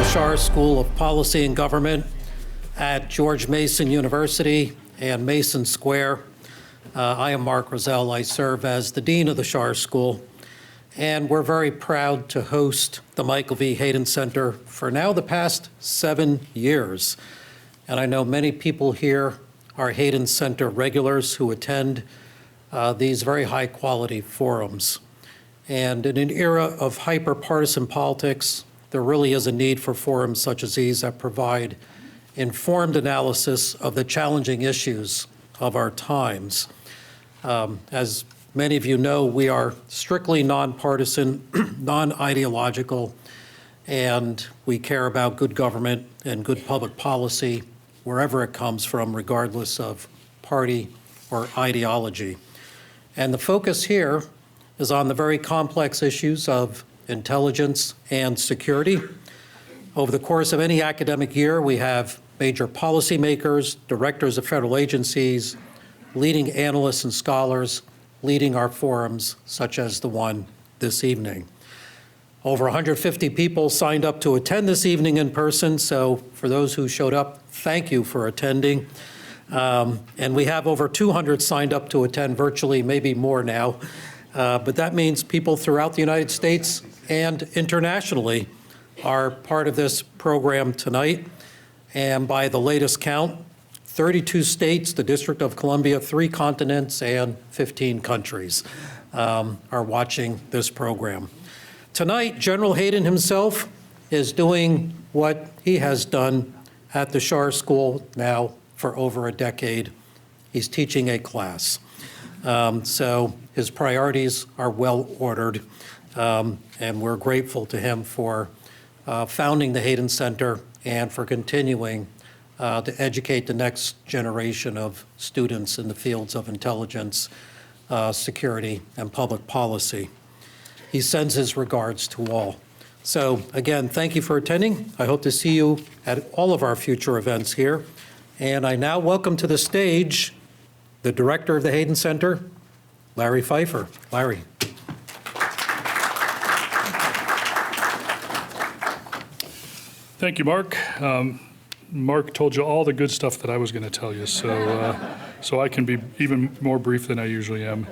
Schar School of Policy and Government at George Mason University and Mason Square. I am Mark Rozelle. I serve as the Dean of the Schar School, and we're very proud to host the Michael V. Hayden Center for now the past 7 years. And I know many people here are Hayden Center regulars who attend these very high-quality forums. And in an era of hyper-partisan politics, there really is a need for forums such as these that provide informed analysis of the challenging issues of our times. As many of you know, we are strictly nonpartisan, non-ideological, and we care about good government and good public policy wherever it comes from, regardless of party or ideology. And the focus here is on the very complex issues of intelligence and security. Over the course of any academic year, we have major policymakers, directors of federal agencies, leading analysts and scholars leading our forums, such as the one this evening. Over 150 people signed up to attend this evening in person, so for those who showed up, thank you for attending. And we have over 200 signed up to attend virtually, maybe more now. But that means people throughout the United States and internationally are part of this program tonight. And by the latest count, 32 states, the District of Columbia, 3 continents, and 15 countries are watching this program. Tonight, General Hayden himself is doing what he has done at the Schar School now for over a decade. He's teaching a class. So his priorities are well ordered, and we're grateful to him for founding the Hayden Center and for continuing to educate the next generation of students in the fields of intelligence, security, and public policy. He sends his regards to all. So again, thank you for attending. I hope to see you at all of our future events here. And I now welcome to the stage the director of the Hayden Center, Larry Pfeiffer. Larry. Thank you, Mark. Mark told you all the good stuff that I was going to tell you, so I can be even more brief than I usually am.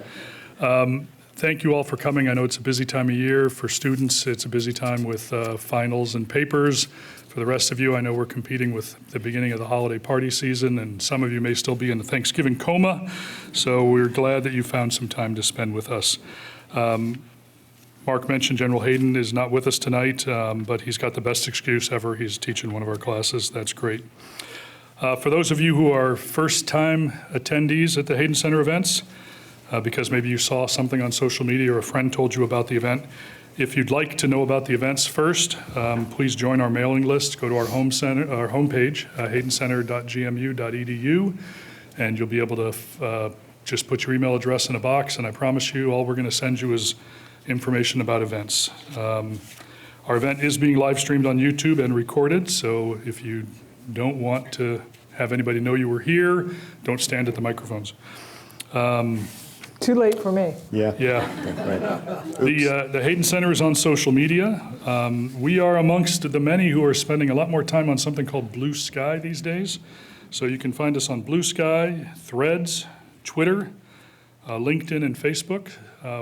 Thank you all for coming. I know it's a busy time of year for students. It's a busy time with finals and papers. For the rest of you, I know we're competing with the beginning of the holiday party season, and some of you may still be in the Thanksgiving coma, so we're glad that you found some time to spend with us. Mark mentioned General Hayden is not with us tonight, but he's got the best excuse ever. He's teaching one of our classes. That's great. For those of you who are first-time attendees at the Hayden Center events, because maybe you saw something on social media or a friend told you about the event, if you'd like to know about the events first, please join our mailing list. Go to our homepage, haydencenter.gmu.edu, and you'll be able to just put your email address in a box, and I promise you all we're going to send you is information about events. Our event is being live streamed on YouTube and recorded, so if you don't want to have anybody know you were here, don't stand at the microphones. Too late for me. Yeah. The Hayden Center is on social media. We are amongst the many who are spending a lot more time on something called Blue Sky these days. So you can find us on Blue Sky, Threads, Twitter, LinkedIn, and Facebook.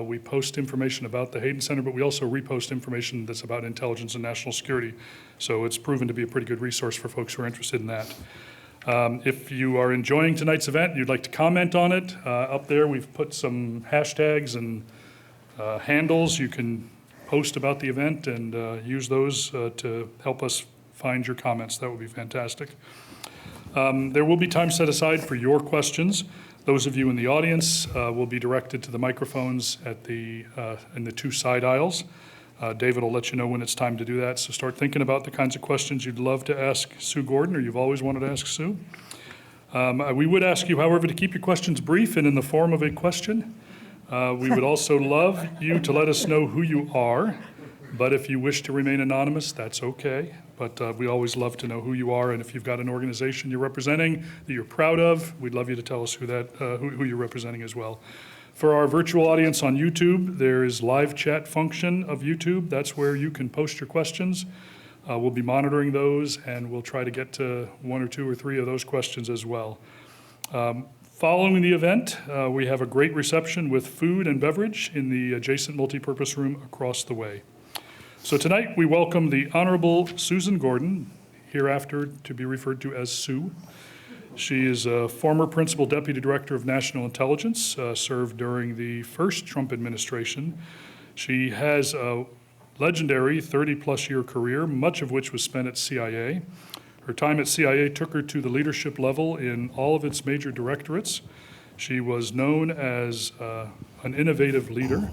We post information about the Hayden Center, but we also repost information that's about intelligence and national security. So it's proven to be a pretty good resource for folks who are interested in that. If you are enjoying tonight's event and you'd like to comment on it, up there we've put some hashtags and handles. You can post about the event and use those to help us find your comments. That would be fantastic. There will be time set aside for your questions. Those of you in the audience will be directed to the microphones at in the 2 side aisles. David will let you know when it's time to do that, so start thinking about the kinds of questions you'd love to ask Sue Gordon, or you've always wanted to ask Sue. We would ask you, however, to keep your questions brief and in the form of a question. We would also love you to let us know who you are, but if you wish to remain anonymous, that's okay. But we always love to know who you are, and if you've got an organization you're representing that you're proud of, we'd love you to tell us who you're representing as well. For our virtual audience on YouTube, there is live chat function of YouTube. That's where you can post your questions. We'll be monitoring those, and we'll try to get to 1 or 2 or 3 of those questions as well. Following the event, we have a great reception with food and beverage in the adjacent multipurpose room across the way. So tonight, we welcome the Honorable Susan Gordon, hereafter to be referred to as Sue. She is a former Principal Deputy Director of National Intelligence, served during the first Trump administration. She has a legendary 30-plus year career, much of which was spent at CIA. Her time at CIA took her to the leadership level in all of its major directorates. She was known as an innovative leader.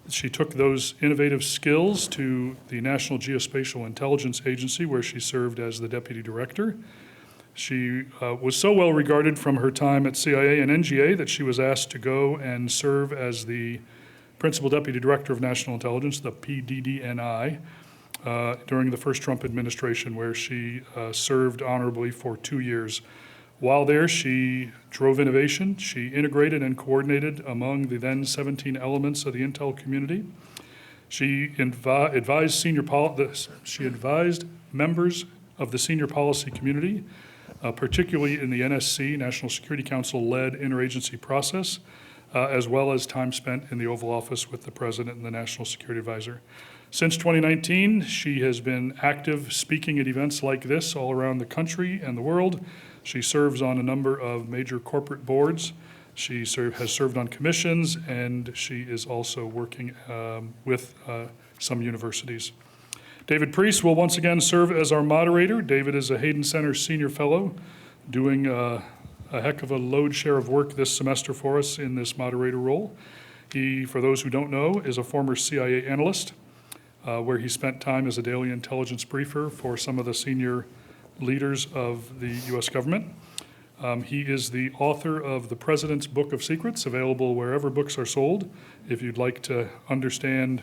She took those innovative skills to the National Geospatial Intelligence Agency, where she served as the Deputy Director. She was so well regarded from her time at CIA and NGA that she was asked to go and serve as the Principal Deputy Director of National Intelligence, the PDDNI, during the first Trump administration, where she served honorably for 2 years. While there, she drove innovation. She integrated and coordinated among the then 17 elements of the Intel community. She advised members of the senior policy community, particularly in the NSC, National Security Council-led interagency process, as well as time spent in the Oval Office with the President and the National Security Advisor. Since 2019, she has been active speaking at events like this all around the country and the world. She serves on a number of major corporate boards. She has served on commissions, and she is also working with some universities. David Priest will once again serve as our moderator. David is a Hayden Center Senior Fellow, doing a heck of a load share of work this semester for us in this moderator role. He, for those who don't know, is a former CIA analyst, where he spent time as a daily intelligence briefer for some of the senior leaders of the U.S. government. He is the author of The President's Book of Secrets, available wherever books are sold. If you'd like to understand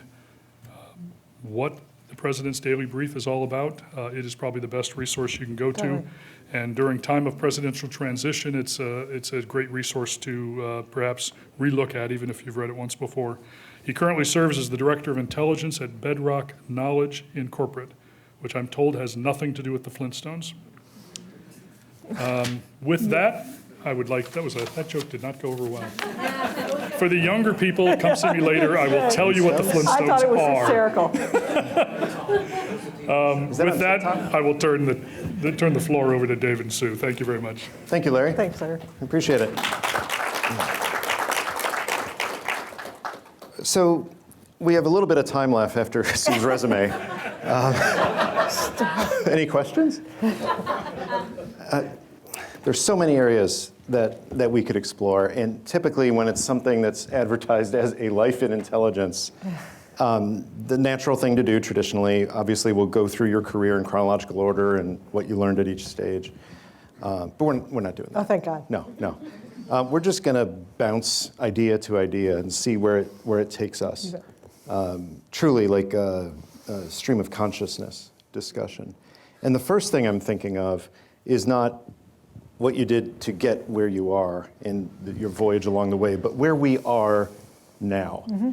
what the President's Daily Brief is all about, it is probably the best resource you can go to. And during time of presidential transition, it's a great resource to perhaps relook at, even if you've read it once before. He currently serves as the Director of Intelligence at Bedrock Knowledge Incorporated, which I'm told has nothing to do with the Flintstones. With that, I would like, that joke did not go over well. For the younger people, come see me later, I will tell you what the Flintstones are. I thought it was hysterical. With that, I will turn the floor over to David and Sue. Thank you very much. Thank you, Larry. Thanks, Larry. I appreciate it. So we have a little bit of time left after Sue's resume. Any questions? There's so many areas that we could explore, and typically when it's something that's advertised as a life in intelligence, the natural thing to do traditionally, obviously, we'll go through your career in chronological order and what you learned at each stage. But we're not doing that. Oh, thank God. No. We're just going to bounce idea to idea and see where it takes us. Truly like a stream of consciousness discussion. And the first thing I'm thinking of is not what you did to get where you are in your voyage along the way, but where we are now. Mm-hmm.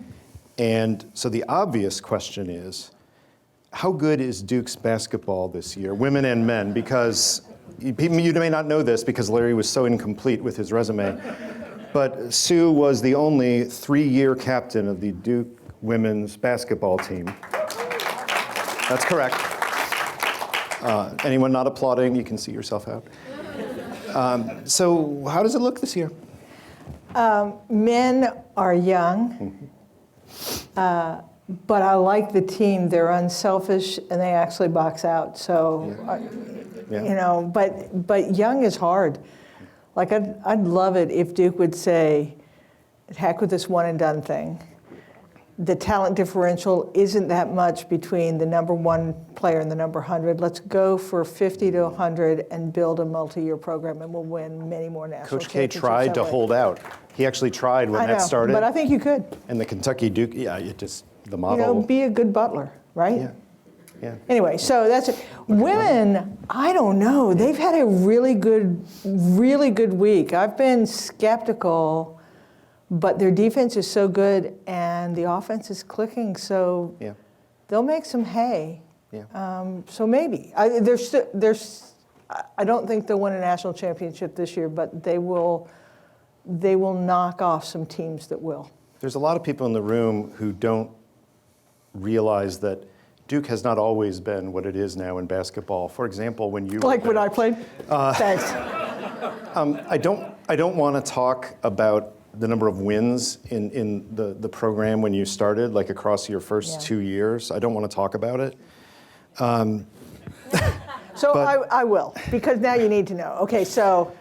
And so the obvious question is, how good is Duke's basketball this year, women and men? Because you may not know this because Larry was so incomplete with his resume, but Sue was the only 3-year captain of the Duke women's basketball team. That's correct. Anyone not applauding, you can see yourself out. So how does it look this year? Men are young, but I like the team. They're unselfish and they actually box out. So, you know, but young is hard. Like I'd love it if Duke would say, heck with this one and done thing. The talent differential isn't that much between the number 1 player and the number 100. Let's go for 50 to 100 and build a multi-year program, and we'll win many more national Coach K championships tried to that way. hold out. He actually tried when that started. But I think you could. And the Kentucky Duke, the model. You know, be a good butler, right? Yeah. Anyway, so that's it. Women, I don't know. They've had a really good week. I've been skeptical. But their defense is so good, and the offense is clicking, so they'll make some hay. So maybe. I don't think they'll win a national championship this year, but they will knock off some teams that will. There's a lot of people in the room who don't realize that Duke has not always been what it is now in basketball. For example, when you Like when I played? Thanks. I don't want to talk about the number of wins in the program when you started, like across your first 2 years. I don't want to talk about it. So I will, because now you need to know. Okay, so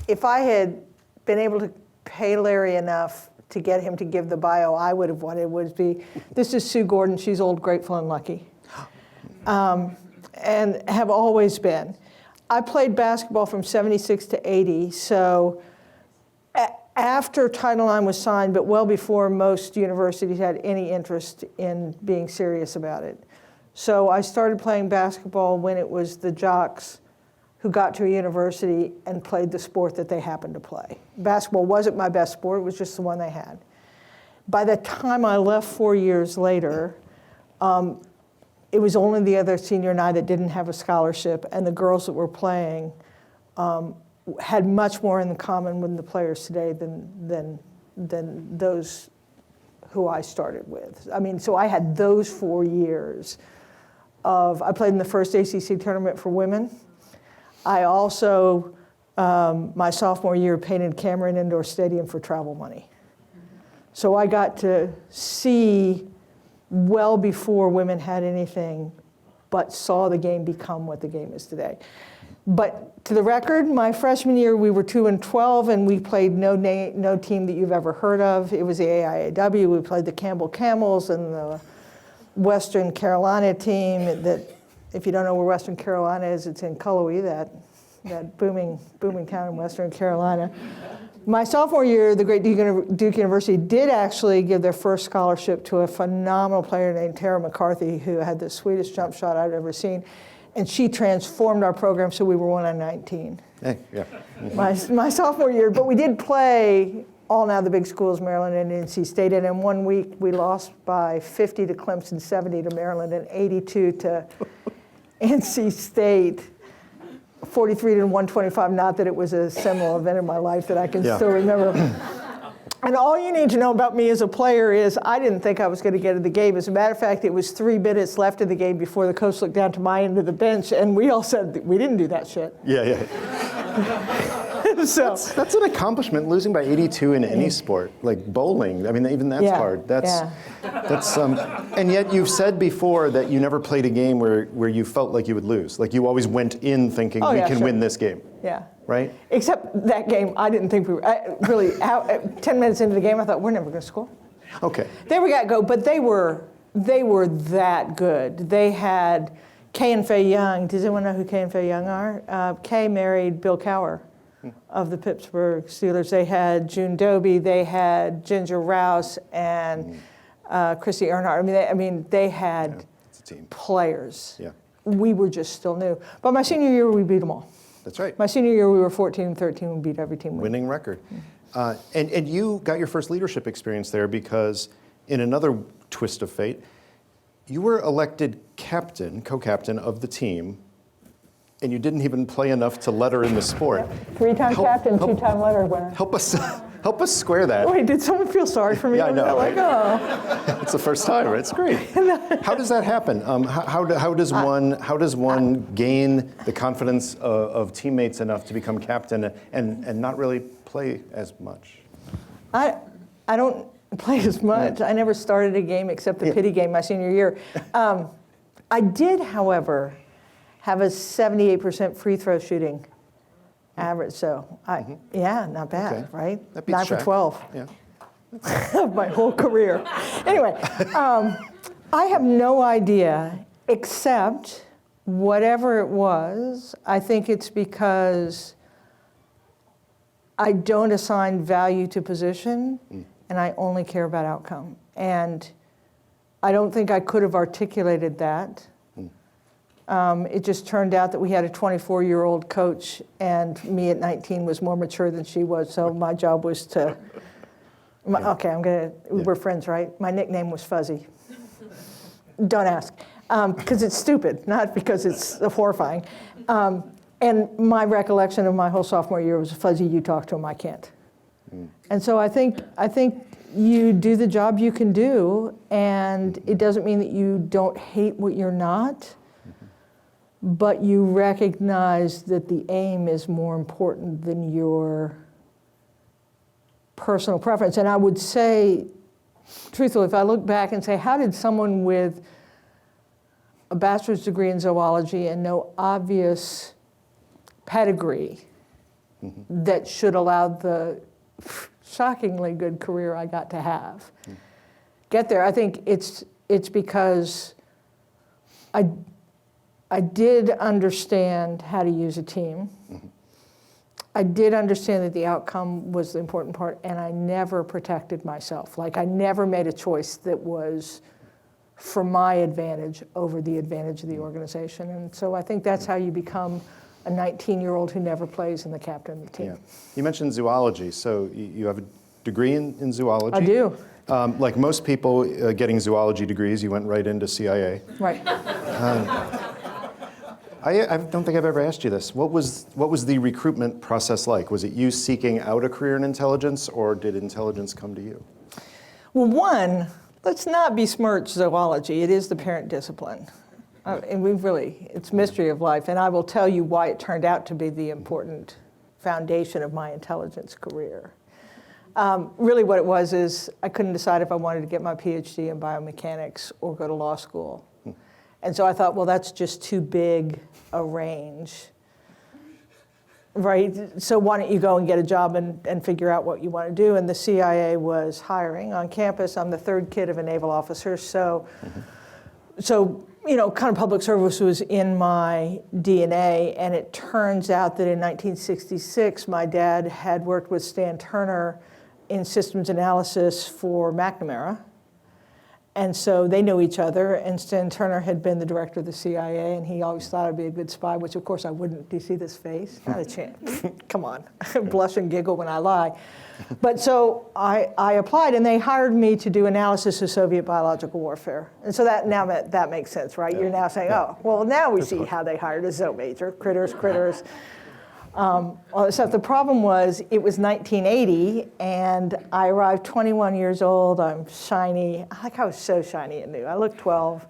if I had been able to pay Larry enough to get him to give the bio, I would have wanted would be, this is Sue Gordon, she's old, grateful, and lucky. And have always been. I played basketball from 76 to 80, so after Title IX was signed, but well before most universities had any interest in being serious about it. So I started playing basketball when it was the jocks who got to a university and played the sport that they happened to play. Basketball wasn't my best sport, it was just the one they had. By the time I left 4 years later, it was only the other senior and I that didn't have a scholarship, and the girls that were playing had much more in common with the players today than those who I started with. I mean, so I had those 4 years I played in the first ACC tournament for women. I also, my sophomore year, painted Cameron Indoor Stadium for travel money. So I got to see well before women had anything, but saw the game become what the game is today. But to the record, my freshman year, we were 2-12, and we played no team that you've ever heard of. It was the AIAW. We played the Campbell Camels and the Western Carolina team. That, if you don't know where Western Carolina is, it's in Cullowhee, that booming town in Western Carolina. My sophomore year, the great Duke University did actually give their first scholarship to a phenomenal player named Tara McCarthy, who had the sweetest jump shot I'd ever seen. And she transformed our program so we were 1-19. Hey, yeah. My sophomore year, but we did play all now the big schools, Maryland and NC State. And in 1 week, we lost by 50 to Clemson, 70 to Maryland, and 82 to NC State. 43 to 125, not that it was a seminal event in my life that I can still remember. And all you need to know about me as a player is I didn't think I was going to get to the game. As a matter of fact, it was 3 minutes left of the game before the coach looked down to my end of the bench, and we all said, we didn't do that shit. Yeah. So That's an accomplishment, losing by 82 in any sport, like bowling. I mean, even that's hard. That's and yet you've said before that you never played a game where you felt like you would lose. Like you always went in thinking we can win this game. Yeah. Right? Except that game, I didn't think we were, really, 10 minutes into the game, I thought, we're never going to score. Okay. There we got to go, but they were that good. They had Kay and Faye Young. Does anyone know who Kay and Faye Young are? Kay married Bill Cowher of the Pittsburgh Steelers. They had June Doby, they had Ginger Rouse, and Chrissy Earnhardt. I mean, they had players. Yeah. We were just still new. But my senior year, we beat them all. That's right. My senior year, we were 14-13. We beat every team. Winning record. And you got your first leadership experience there because in another twist of fate, you were elected captain, co-captain of the team, and you didn't even play enough to letter in the sport. Yep. 3-time captain, 2-time letter winner. Help us square that. Wait, did someone feel sorry for me? Yeah, I know. Like, oh. It's the first time. It's great. How does that happen? How does one gain the confidence of teammates enough to become captain and not really play as much? I don't play as much. I never started a game except the pity game my senior year. I did, however, have a 78% free throw shooting average. So, not bad, right? That beats 9 for Shaq. 12. Yeah. My whole career. Anyway, I have no idea, except whatever it was, I think it's because I don't assign value to position, and I only care about outcome. And I don't think I could have articulated that. It just turned out that we had a 24-year-old coach, and me at 19 was more mature than she was, so my job was to, we're friends, right? My nickname was Fuzzy. Don't ask, because it's stupid, not because it's horrifying. And my recollection of my whole sophomore year was fuzzy. You talk to him, I can't. And so I think you do the job you can do, and it doesn't mean that you don't hate what you're not, but you recognize that the aim is more important than your personal preference. And I would say, truthfully, if I look back and say, how did someone with a bachelor's degree in zoology and no obvious pedigree that should allow the shockingly good career I got to have get there? I think it's because I did understand how to use a team. I did understand that the outcome was the important part, and I never protected myself. Like, I never made a choice that was for my advantage over the advantage of the organization. And so I think that's how you become a 19-year-old who never plays and the captain of the team. Yeah. You mentioned zoology, so you have a degree in zoology? I do. Like most people getting zoology degrees, you went right into CIA. Right. I don't think I've ever asked you this. What was the recruitment process like? Was it you seeking out a career in intelligence, or did intelligence come to you? Well, one, let's not besmirch zoology. It is the parent discipline. And it's mystery of life. And I will tell you why it turned out to be the important foundation of my intelligence career. Really what it was is I couldn't decide if I wanted to get my PhD in biomechanics or go to law school. And so I thought, well, that's just too big a range, right? So why don't you go and get a job and figure out what you want to do? And the CIA was hiring on campus. I'm the third kid of a naval officer, so kind of public service was in my DNA. And it turns out that in 1966, my dad had worked with Stan Turner in systems analysis for McNamara. And so they knew each other, and Stan Turner had been the director of the CIA, and he always thought I'd be a good spy, which of course I wouldn't. Do you see this face? Not a chance. Come on. Blush and giggle when I lie. But so I applied, and they hired me to do analysis of Soviet biological warfare. And so that makes sense, right? Yeah. You're now saying, oh, well, now we see how they hired a ZO major, critters. Except the problem was it was 1980, and I arrived 21 years old. I'm shiny. I was so shiny and new. I look 12.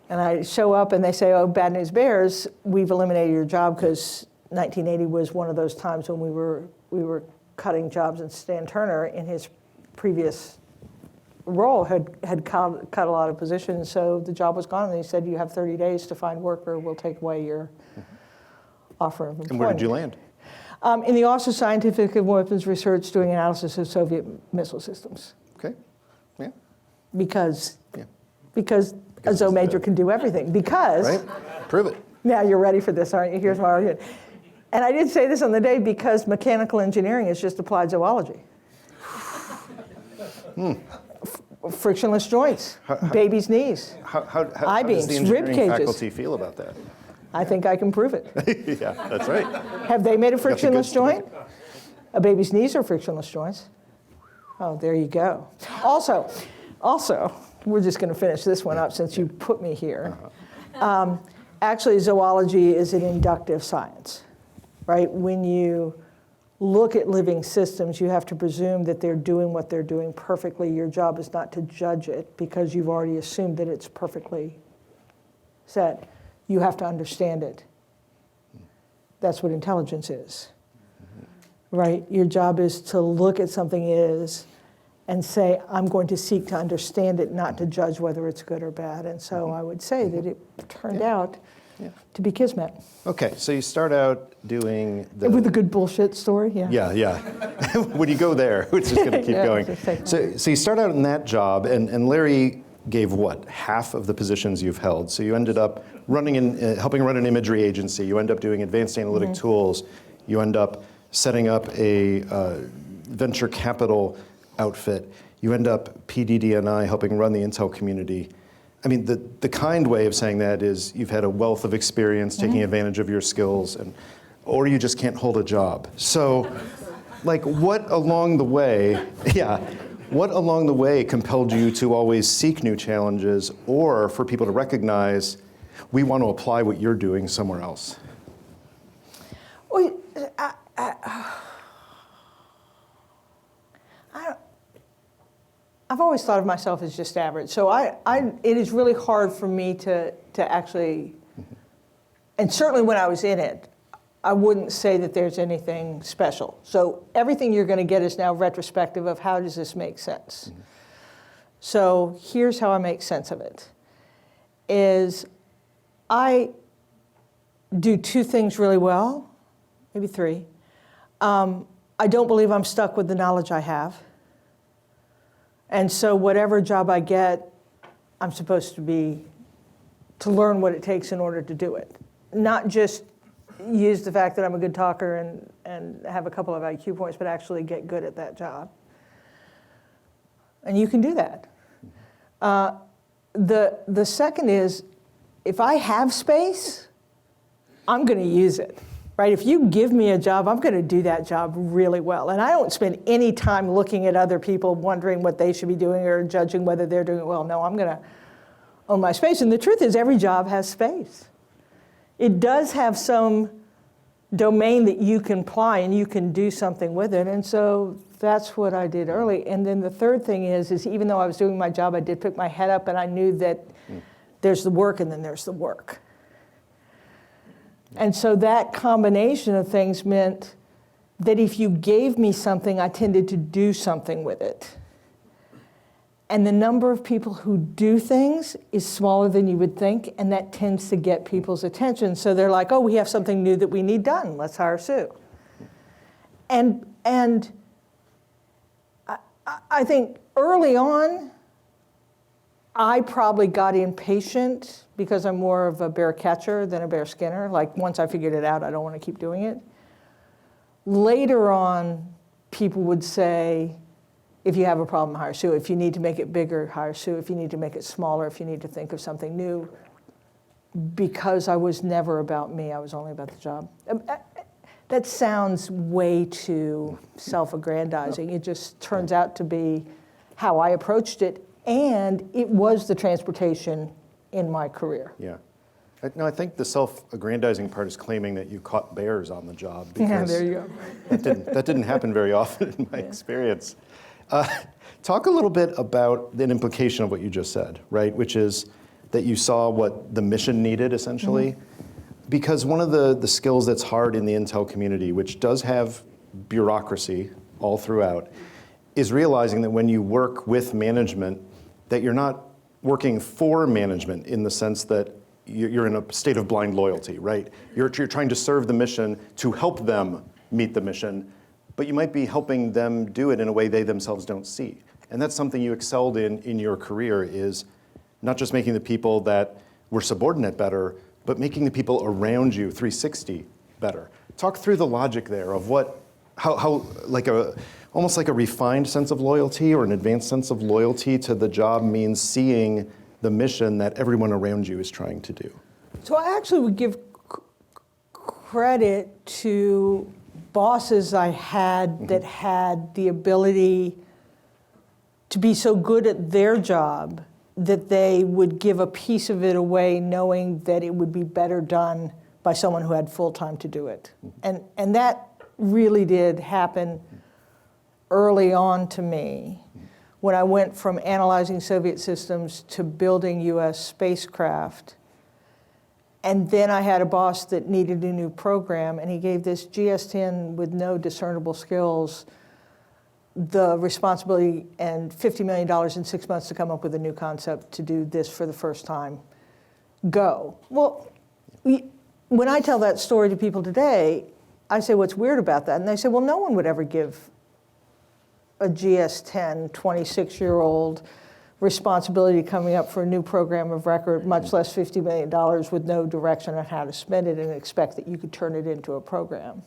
And I show up, and they say, oh, bad news bears, we've eliminated your job, because 1980 was one of those times when we were cutting jobs, and Stan Turner, in his previous role, had cut a lot of positions. So the job was gone, and he said, you have 30 days to find work, or we'll take away your offer of employment. And where did you land? In the Office of Scientific and Weapons Research, doing analysis of Soviet missile systems. Okay, yeah. Because a ZO major can do everything. Because, right? Prove it. Now you're ready for this, aren't you? Here's my argument. And I did say this on the day, because mechanical engineering is just applied zoology. Frictionless joints, babies' knees, I-beams, does the rib engineering cages. faculty feel about that? I think I can prove it. Yeah, that's right. Have they made a frictionless joint? story. A baby's knees are frictionless joints. Oh, there you go. Also, we're just going to finish this one up since you put me here. Actually, zoology is an inductive science, right? When you look at living systems, you have to presume that they're doing what they're doing perfectly. Your job is not to judge it, because you've already assumed that it's perfectly set. You have to understand it. That's what intelligence is, right? Your job is to look at something and say, I'm going to seek to understand it, not to judge whether it's good or bad. And so I would say that it turned out to be kismet. Okay, so you start out doing With a good bullshit story, yeah. Yeah. When you go there, it's just going to keep going. So you start out in that job, and Larry gave what, half of the positions you've held. So you ended up helping run an imagery agency. You end up doing advanced analytic tools. You end up setting up a venture capital outfit. You end up PDD&I, helping run the Intel community. I mean, the kind way of saying that is you've had a wealth of experience taking advantage of your skills, or you just can't hold a job. So like what along the way, yeah, what along the way compelled you to always seek new challenges, or for people to recognize, we want to apply what you're doing somewhere else? Well, I've always thought of myself as just average. So it is really hard for me to actually, and certainly when I was in it, I wouldn't say that there's anything special. So everything you're going to get is now retrospective of how does this make sense. Mm-hmm. So here's how I make sense of it, is I do two things really well, maybe three. I don't believe I'm stuck with the knowledge I have. And so whatever job I get, I'm supposed to learn what it takes in order to do it. Not just use the fact that I'm a good talker and have a couple of IQ points, but actually get good at that job. And you can do that. The second is, if I have space, I'm going to use it. Right? If you give me a job, I'm going to do that job really well. And I don't spend any time looking at other people wondering what they should be doing or judging whether they're doing it well. No, I'm going to own my space. And the truth is, every job has space. It does have some domain that you can apply and you can do something with it. And so that's what I did early. And then the third thing is even though I was doing my job, I did pick my head up and I knew that there's the work and then there's the work. And so that combination of things meant that if you gave me something, I tended to do something with it. And the number of people who do things is smaller than you would think, and that tends to get people's attention. So they're like, oh, we have something new that we need done. Let's hire Sue. And I think early on, I probably got impatient because I'm more of a bear catcher than a bear skinner. Like, once I figured it out, I don't want to keep doing it. Later on, people would say, if you have a problem, hire Sue. If you need to make it bigger, hire Sue. If you need to make it smaller, if you need to think of something new. Because I was never about me, I was only about the job. That sounds way too self-aggrandizing. It just turns out to be how I approached it. And it was the transportation in my career. Yeah. No, I think the self-aggrandizing part is claiming that you caught bears on the job. Yeah, there you go. That didn't happen very often in my experience. Talk a little bit about an implication of what you just said, right? Which is that you saw what the mission needed, essentially. Mm-hmm. Because one of the skills that's hard in the Intel community, which does have bureaucracy all throughout, is realizing that when you work with management, that you're not working for management in the sense that you're in a state of blind loyalty, right? You're trying to serve the mission to help them meet the mission, but you might be helping them do it in a way they themselves don't see. And that's something you excelled in your career, is not just making the people that were subordinate better, but making the people around you, 360, better. Talk through the logic there of how like almost like a refined sense of loyalty or an advanced sense of loyalty to the job means seeing the mission that everyone around you is trying to do. So I actually would give credit to bosses I had that had the ability to be so good at their job that they would give a piece of it away knowing that it would be better done by someone who had full time to do it. And that really did happen early on to me when I went from analyzing Soviet systems to building US spacecraft. And then I had a boss that needed a new program, and he gave this GS-10 with no discernible skills the responsibility and $50 million in 6 months to come up with a new concept to do this for the first time. Go. Well, when I tell that story to people today, I say, what's weird about that? And they say, well, no one would ever give a GS-10 26-year-old responsibility coming up for a new program of record, much less $50 million with no direction on how to spend it, and expect that you could turn it into a program.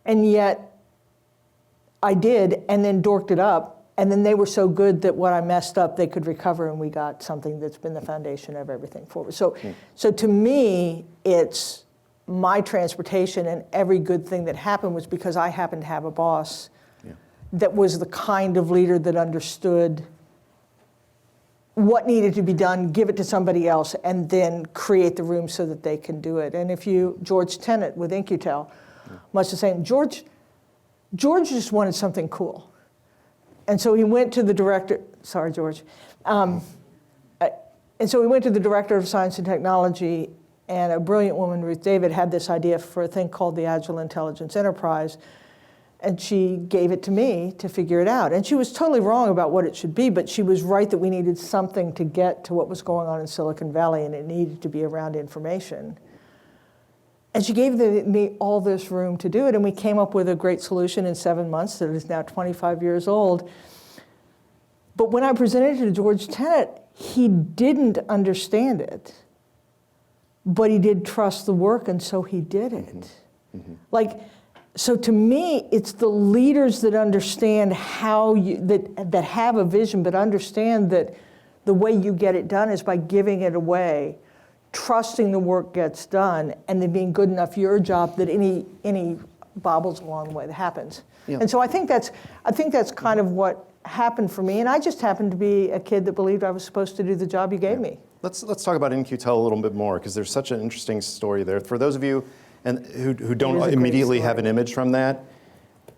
And yet, I did, and then dorked it up, and then they were so good that what I messed up, they could recover, and we got something that's been the foundation of everything forward. So to me, it's my transportation and every good thing that happened was because I happened to have a boss that was the kind of leader that understood what needed to be done, give it to somebody else, and then create the room so that they can do it. And George Tenet with In-Q-Tel, much the same. George just wanted something cool. And so he went to the director, sorry, George. And so he went to the director of science and technology, and a brilliant woman, Ruth David, had this idea for a thing called the Agile Intelligence Enterprise. And she gave it to me to figure it out. And she was totally wrong about what it should be, but she was right that we needed something to get to what was going on in Silicon Valley, and it needed to be around information. And she gave me all this room to do it, and we came up with a great solution in 7 months that is now 25 years old. But when I presented it to George Tenet, he didn't understand it, but he did trust the work, and so he did it. So to me, it's the leaders that understand how that have a vision, but understand that the way you get it done is by giving it away, trusting the work gets done, and then being good enough your job that any bobbles along the way that happens. Yeah. And so I think that's kind of what happened for me, and I just happened to be a kid that believed I was supposed to do the job you gave me. Let's talk about In-Q-Tel a little bit more, because there's such an interesting story there. For those of you who don't immediately have an image from that,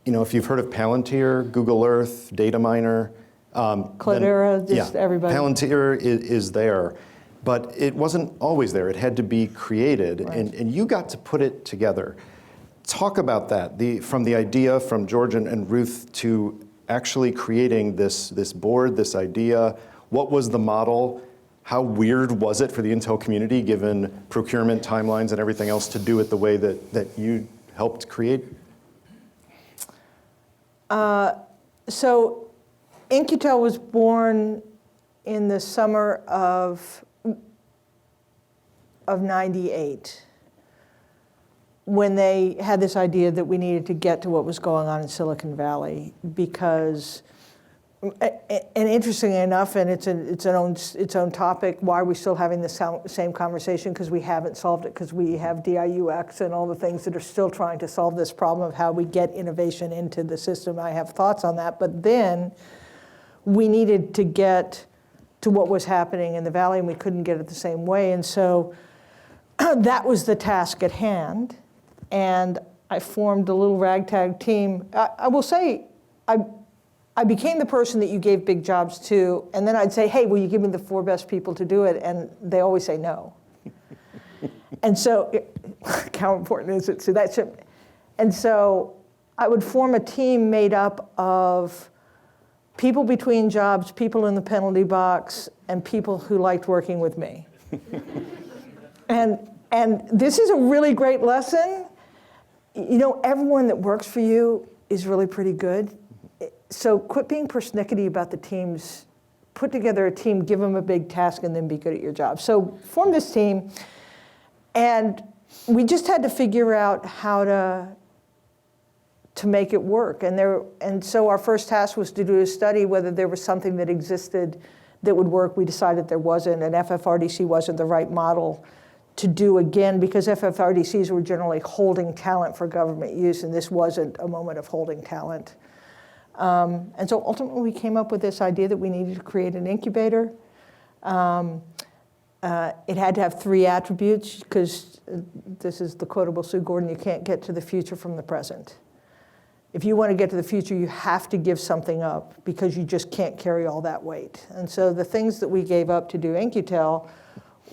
if you've heard of Palantir, Google Earth, data miner, Cloudera, everybody. Palantir is there, but it wasn't always there. It had to be created, right. and you got to put it together. Talk about that, from the idea from George and Ruth to actually creating this board, this idea. What was the model? How weird was it for the Intel community, given procurement timelines and everything else, to do it the way that you helped create? So In-Q-Tel was born in the summer of 98, when they had this idea that we needed to get to what was going on in Silicon Valley, because, and interestingly enough, and it's its own topic, why are we still having the same conversation? Because we haven't solved it, because we have DIUX and all the things that are still trying to solve this problem of how we get innovation into the system. I have thoughts on that, but then we needed to get to what was happening in the Valley, and we couldn't get it the same way. And so that was the task at hand. And I formed a little ragtag team. I will say, I became the person that you gave big jobs to, and then I'd say, hey, will you give me the 4 best people to do it? And they always say no. And so, how important is it? And so I would form a team made up of people between jobs, people in the penalty box, and people who liked working with me. And this is a really great lesson. Everyone that works for you is really pretty good. So quit being persnickety about the teams. Put together a team, give them a big task, and then be good at your job. So form this team, and we just had to figure out how to make it work. And so our first task was to do a study whether there was something that existed that would work. We decided there wasn't, and FFRDC wasn't the right model to do again, because FFRDCs were generally holding talent for government use, and this wasn't a moment of holding talent. And so ultimately we came up with this idea that we needed to create an incubator. It had to have 3 attributes, because this is the quotable Sue Gordon, you can't get to the future from the present. If you want to get to the future, you have to give something up, because you just can't carry all that weight. And so the things that we gave up to do In-Q-Tel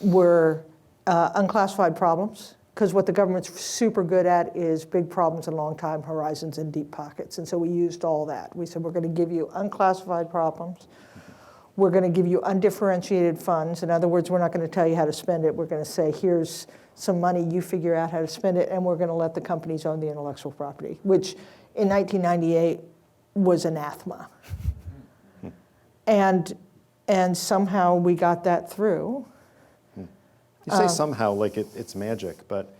were unclassified problems, because what the government's super good at is big problems and long time horizons and deep pockets. And so we used all that. We said, we're going to give you unclassified problems. We're going to give you undifferentiated funds. In other words, we're not going to tell you how to spend it. We're going to say, here's some money, you figure out how to spend it, and we're going to let the companies own the intellectual property, which in 1998 was anathema. And somehow we got that through. You say somehow like it's magic, but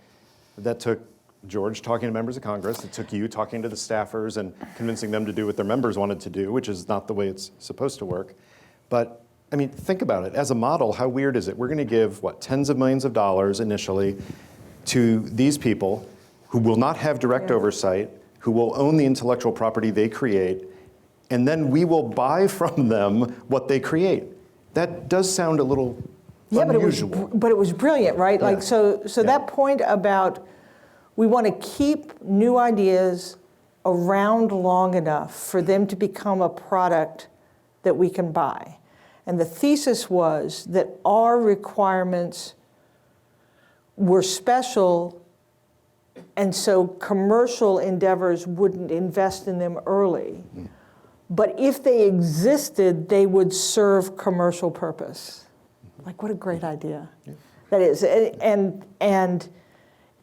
that took George talking to members of Congress. It took you talking to the staffers and convincing them to do what their members wanted to do, which is not the way it's supposed to work. But I mean, think about it. As a model, how weird is it? We're going to give, tens of millions of dollars initially. to these people who will not have direct oversight, who will own the intellectual property they create, and then we will buy from them what they create. That does sound a little unusual. But it was brilliant, right? Yeah. Like, so that point about we want to keep new ideas around long enough for them to become a product that we can buy. And the thesis was that our requirements were special, and so commercial endeavors wouldn't invest in them early. But if they existed, they would serve commercial purpose. Like, what a great idea. Yeah. That is, and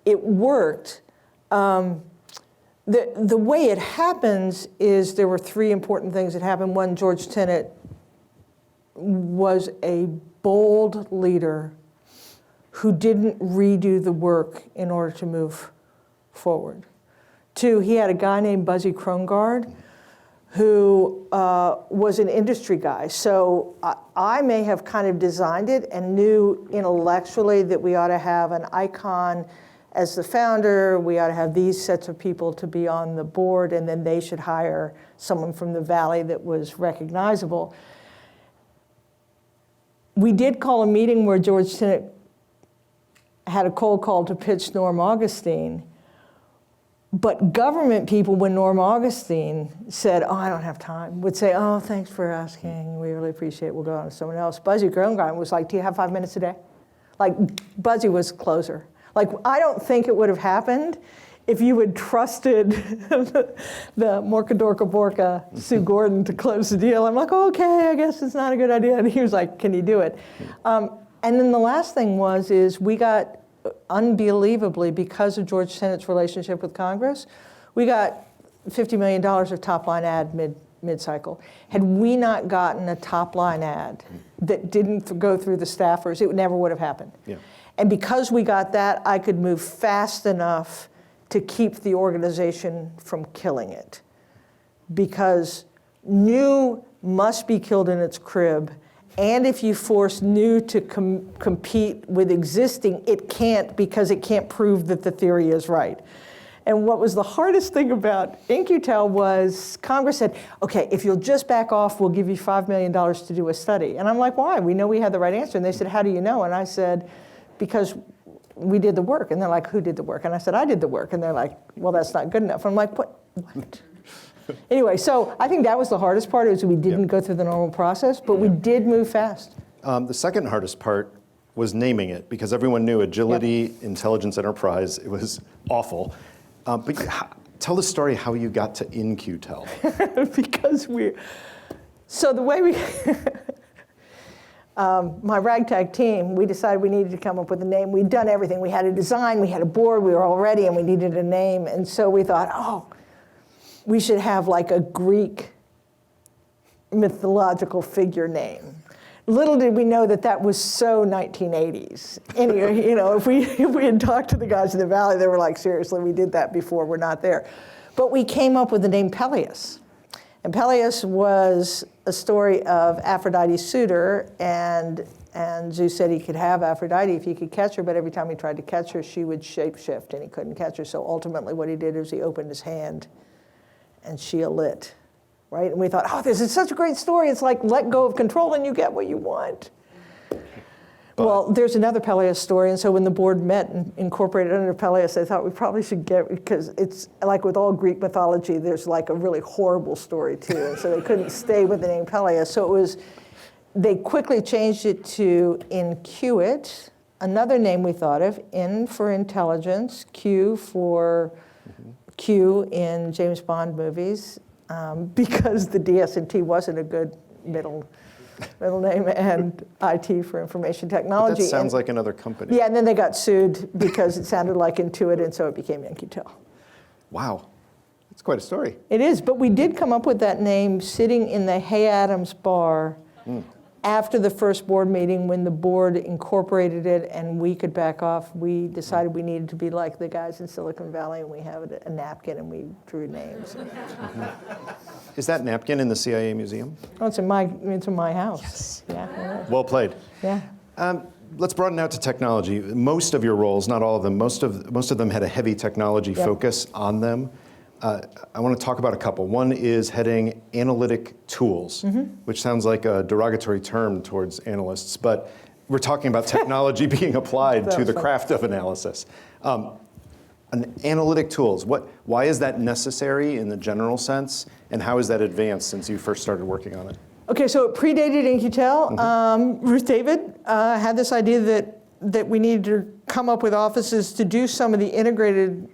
it worked. The way it happens is there were three important things that happened. One, George Tenet was a bold leader who didn't redo the work in order to move forward. Two, he had a guy named Buzzy Krongard who was an industry guy. So I may have kind of designed it and knew intellectually that we ought to have an icon as the founder, we ought to have these sets of people to be on the board, and then they should hire someone from the Valley that was recognizable. We did call a meeting where George Tenet had a cold call to pitch Norm Augustine, but government people, when Norm Augustine said, oh, I don't have time, would say, oh, thanks for asking, we really appreciate it, we'll go on to someone else. Buzzy Krongard was like, do you have 5 minutes a day? Like, Buzzy was closer. Like, I don't think it would have happened if you had trusted the Morka Dorka Borka, Sue Gordon, to close the deal. I'm like, oh, okay, I guess it's not a good idea. And he was like, can you do it? And then the last thing is we got, unbelievably, because of George Tenet's relationship with Congress, we got $50 million of top-line ad mid-cycle. Had we not gotten a top-line ad that didn't go through the staffers, it never would have happened. Yeah. And because we got that, I could move fast enough to keep the organization from killing it. Because new must be killed in its crib, and if you force new to compete with existing, it can't, because it can't prove that the theory is right. And what was the hardest thing about In-Q-Tel was Congress said, okay, if you'll just back off, we'll give you $5 million to do a study. And I'm like, why? We know we had the right answer. And they said, how do you know? And I said, because we did the work. And they're like, who did the work? And I said, I did the work. And they're like, well, that's not good enough. I'm like, what? Anyway, so I think that was the hardest part, is we didn't go through the normal process, but we did move fast. The second hardest part was naming it, because everyone knew agility, intelligence, enterprise. It was awful. But tell the story how you got to In-Q-Tel. Because so the way my ragtag team, we decided we needed to come up with a name. We'd done everything. We had a design, we had a board, we were all ready, and we needed a name. And so we thought, oh, we should have like a Greek mythological figure name. Little did we know that that was so 1980s. Anyway, you know, if we had talked to the guys in the Valley, they were like, seriously, we did that before, we're not there. But we came up with the name Peleus. And Peleus was a story of Aphrodite's suitor, and Zeus said he could have Aphrodite if he could catch her, but every time he tried to catch her, she would shapeshift, and he couldn't catch her. So ultimately what he did is he opened his hand, and she lit, right? And we thought, oh, this is such a great story. It's like, let go of control and you get what you want. Well, there's another Peleus story, and so when the board met and incorporated under Peleus, they thought we probably should get, because it's like with all Greek mythology, there's like a really horrible story too, and so they couldn't stay with the name Peleus. So they quickly changed it to In-Q-It, another name we thought of, In for intelligence, Q for Q in James Bond movies, because the DS and T wasn't a good middle name, and IT for information technology. But that sounds like another company. Yeah, and then they got sued because it sounded like Intuit, and so it became In-Q-Tel. Wow, that's quite a story. It is, but we did come up with that name sitting in the Hay Adams bar after the first board meeting, when the board incorporated it and we could back off. We decided we needed to be like the guys in Silicon Valley, and we have a napkin and we drew names. Is that napkin in the CIA museum? Oh, it's in my house. Yes. Yeah. Well played. Yeah. let's broaden out to technology. Most of your roles, not all of them, most of them had a heavy technology focus on them. I want to talk about a couple. One is heading analytic tools, which sounds like a derogatory term towards analysts, but we're talking about technology being applied to the craft of analysis. Analytic tools, why is that necessary in the general sense, and how has that advanced since you first started working on it? Okay, so it predated In-Q-Tel. Ruth David had this idea that we needed to come up with offices to do some of the integrated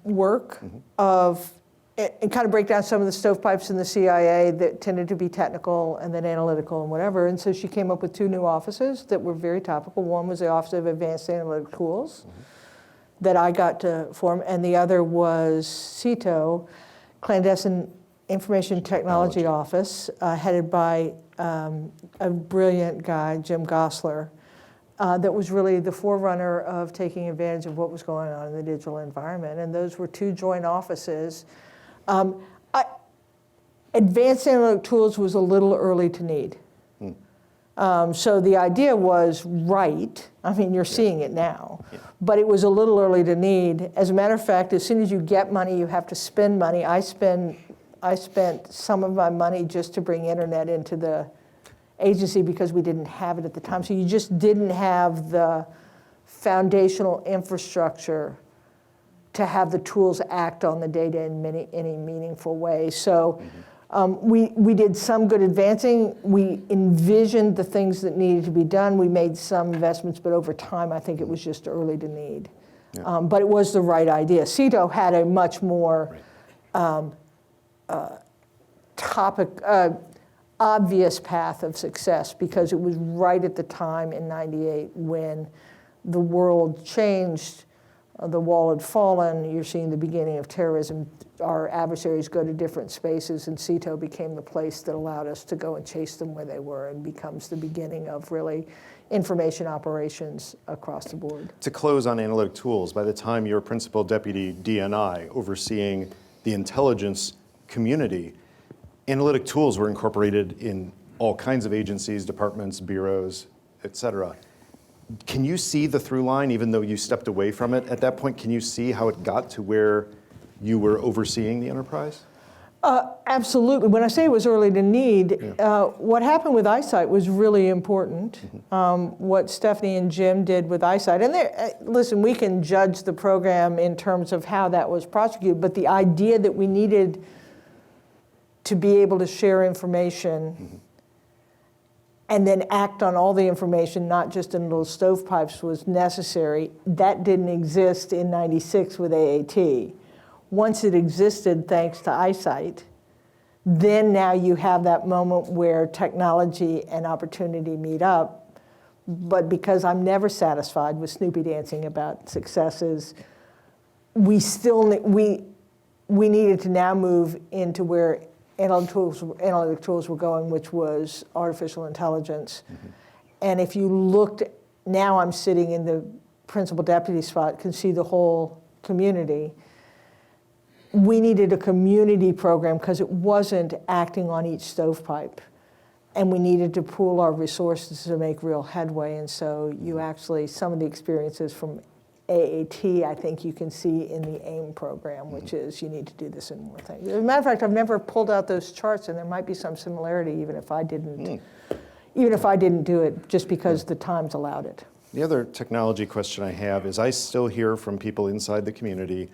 work of, and kind of break down some of the stovepipes in the CIA that tended to be technical and then analytical and whatever. And so she came up with 2 new offices that were very topical. One was the Office of Advanced Analytic Tools that I got to form, and the other was CITO, Clandestine Information Technology Office, headed by a brilliant guy, Jim Gosler, that was really the forerunner of taking advantage of what was going on in the digital environment. And those were 2 joint offices. Advanced analytic tools was a little early to need. So the idea was right. I mean, you're seeing it now. But it was a little early to need. As a matter of fact, as soon as you get money, you have to spend money. I spent some of my money just to bring internet into the agency because we didn't have it at the time. So you just didn't have the foundational infrastructure to have the tools act on the data in any meaningful way. So we did some good advancing. We envisioned the things that needed to be done. We made some investments, but over time, I think it was just early to need. But it was the right idea. CITO had a much more obvious path of success because it was right at the time in '98 when the world changed. The wall had fallen. You're seeing the beginning of terrorism. Our adversaries go to different spaces, and CITO became the place that allowed us to go and chase them where they were, and becomes the beginning of really information operations across the board. To close on analytic tools, by the time you're principal deputy DNI overseeing the intelligence community, analytic tools were incorporated in all kinds of agencies, departments, bureaus, et cetera. Can you see the through line, even though you stepped away from it at that point? Can you see how it got to where you were overseeing the enterprise? Absolutely. When I say it was early to need, what happened with eyesight was really important. What Stephanie and Jim did with eyesight, and listen, we can judge the program in terms of how that was prosecuted, but the idea that we needed to be able to share information and then act on all the information, not just in little stovepipes, was necessary. That didn't exist in '96 with AAT. Once it existed, thanks to eyesight, then now you have that moment where technology and opportunity meet up. But because I'm never satisfied with Snoopy dancing about successes, we needed to now move into where analytic tools were going, which was artificial intelligence. And if you looked, now I'm sitting in the principal deputy spot, can see the whole community. We needed a community program because it wasn't acting on each stovepipe. And we needed to pool our resources to make real headway. And so you actually, some of the experiences from AAT, I think you can see in the AIM program, which is you need to do this in more things. As a matter of fact, I've never pulled out those charts, and there might be some similarity even if I didn't do it, just because the times allowed it. The other technology question I have is I still hear from people inside the community,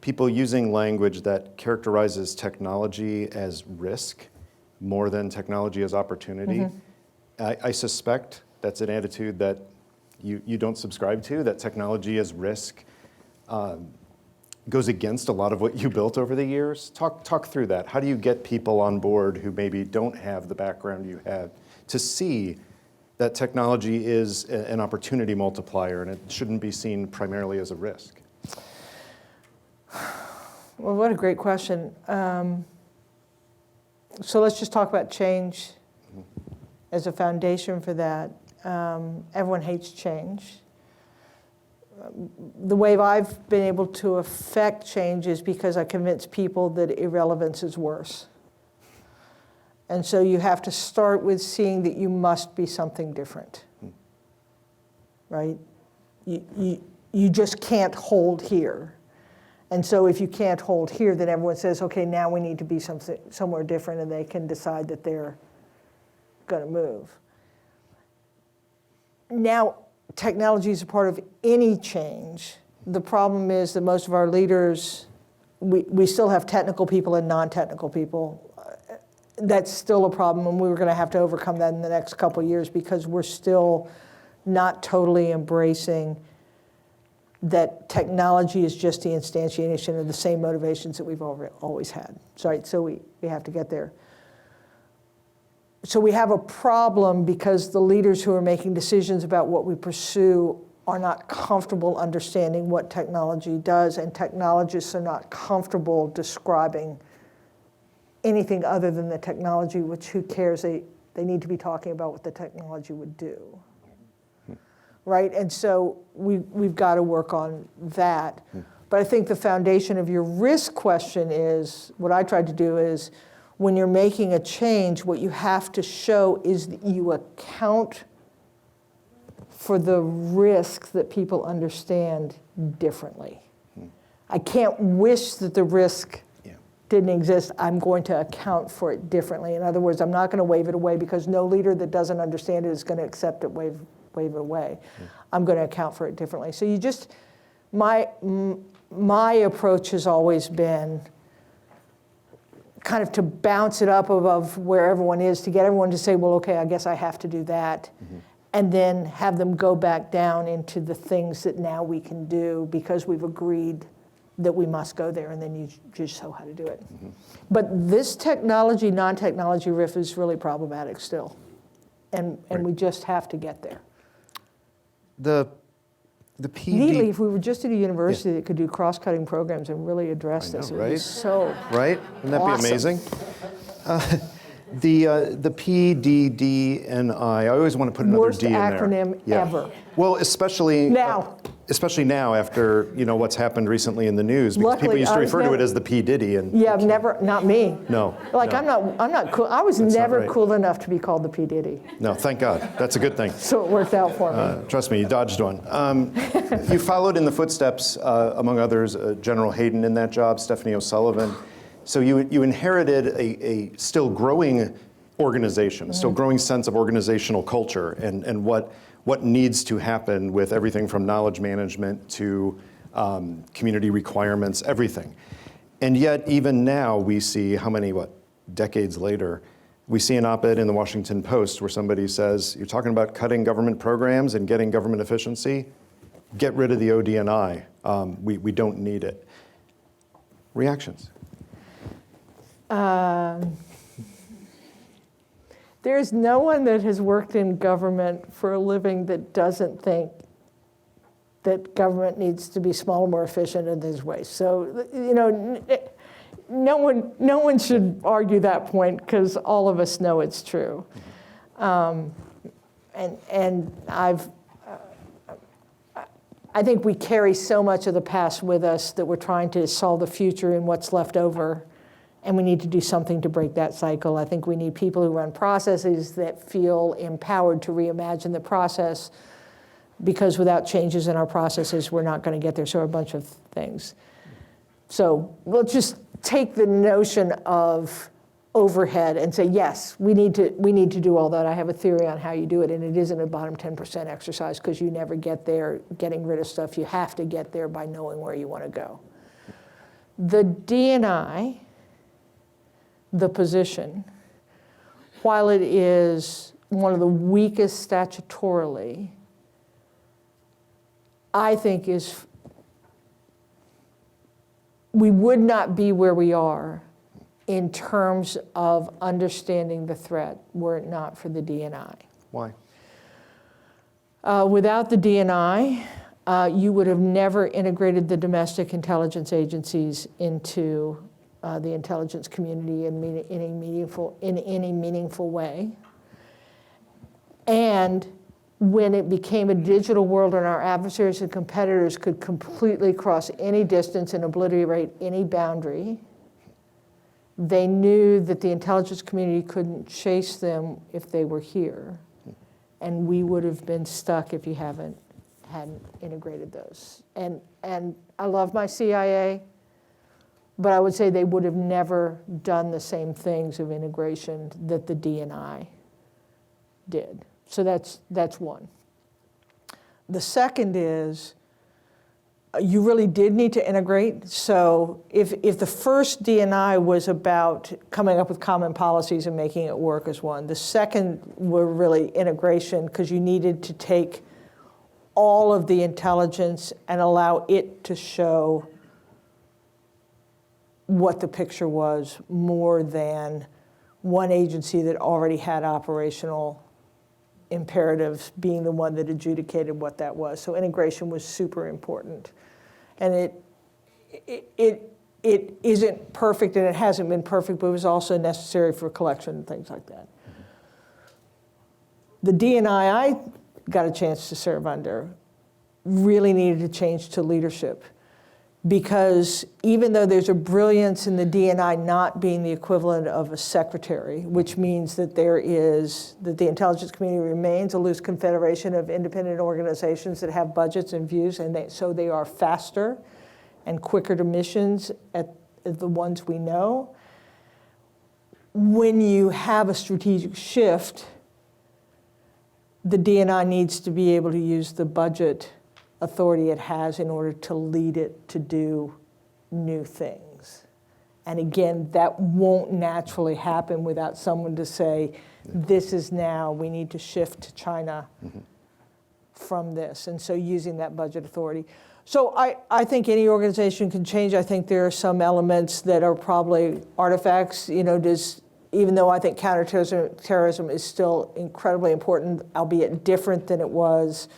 people using language that characterizes technology as risk more than technology as opportunity. I suspect that's an attitude that you don't subscribe to, that technology as risk goes against a lot of what you built over the years. Talk through that. How do you get people on board who maybe don't have the background you have to see that technology is an opportunity multiplier and it shouldn't be seen primarily as a risk? Well, what a great question. So let's just talk about change as a foundation for that. Everyone hates change. The way I've been able to affect change is because I convince people that irrelevance is worse. And so you have to start with seeing that you must be something different. right? You just can't hold here. And so if you can't hold here, then everyone says, okay, now we need to be somewhere different, and they can decide that they're going to move. Now, technology is a part of any change. The problem is that most of our leaders, we still have technical people and non-technical people. That's still a problem, and we're going to have to overcome that in the next couple of years because we're still not totally embracing that technology is just the instantiation of the same motivations that we've always had. So we have to get there. So we have a problem because the leaders who are making decisions about what we pursue are not comfortable understanding what technology does, and technologists are not comfortable describing anything other than the technology, which who cares? They need to be talking about what the technology would do. Right? And so we've got to work on that. But I think the foundation of your risk question is, what I tried to do is, when you're making a change, what you have to show is that you account for the risk that people understand differently. I can't wish that the risk didn't exist. I'm going to account for it differently. In other words, I'm not going to wave it away because no leader that doesn't understand it is going to accept it, wave it away. I'm going to account for it differently. So you just, my approach has always been kind of to bounce it up above where everyone is, to get everyone to say, well, okay, I guess I have to do that. And then have them go back down into the things that now we can do because we've agreed that we must go there, and then you just know how to do it. But this technology, non-technology riff is really problematic still. And we just have to get there. The PD... Neatly, if we were just at a university that could do cross-cutting programs and really address this, it would be so right? Wouldn't that awesome. be amazing? The PDDNI, I always want to put another Worst D in there. acronym ever. Well, especially Now. Especially now after what's happened recently in the news, because Luckily, people used to I was refer to never- it as the P Diddy, and Yeah, never, not me. No, Like, no. I'm not cool. I was That's not never right. cool enough to be called the P. Diddy. no, thank God, that's a good thing. So it worked out for me. Trust me, you dodged one. You followed in the footsteps, among others, General Hayden in that job, Stephanie O'Sullivan. So you inherited a still growing organization, a still growing sense of organizational culture, and what needs to happen with everything from knowledge management to community requirements, everything. And yet, even now, we see how many, decades later, we see an op-ed in the Washington Post where somebody says, you're talking about cutting government programs and getting government efficiency? Get rid of the OD&I. We don't need it. Reactions? There's no one that has worked in government for a living that doesn't think that government needs to be smaller, more efficient in these ways. So, no one should argue that point because all of us know it's true. And I think we carry so much of the past with us that we're trying to solve the future and what's left over. And we need to do something to break that cycle. I think we need people who run processes that feel empowered to reimagine the process, because without changes in our processes, we're not going to get there. So a bunch of things. So let's just take the notion of overhead and say, yes, we need to do all that. I have a theory on how you do it, and it isn't a bottom 10% exercise because you never get there getting rid of stuff. You have to get there by knowing where you want to go. The D&I, the position, while it is one of the weakest statutorily, I think we would not be where we are in terms of understanding the threat were it not for the D&I. Why? Without the D&I, you would have never integrated the domestic intelligence agencies into the intelligence community in any meaningful way. And when it became a digital world and our adversaries and competitors could completely cross any distance and obliterate any boundary, they knew that the intelligence community couldn't chase them if they were here. And we would have been stuck if you haven't hadn't integrated those. And I love my CIA, but I would say they would have never done the same things of integration that the D&I did. So that's one. The second is, you really did need to integrate. So if the first D&I was about coming up with common policies and making it work as one, the second were really integration, because you needed to take all of the intelligence and allow it to show what the picture was, more than one agency that already had operational imperatives being the one that adjudicated what that was. So integration was super important. And it isn't perfect, and it hasn't been perfect, but it was also necessary for collection and things like that. The D&I got a chance to serve under really needed to change to leadership, because even though there's a brilliance in the D&I not being the equivalent of a secretary, which means that the intelligence community remains a loose confederation of independent organizations that have budgets and views, and so they are faster and quicker to missions at the ones we know. When you have a strategic shift, the D&I needs to be able to use the budget authority it has in order to lead it to do new things. And again, that won't naturally happen without someone to say, this is now, we need to shift to China from this. And so using that budget authority. So I think any organization can change. I think there are some elements that are probably artifacts. Even though I think counterterrorism is still incredibly important, albeit different than it was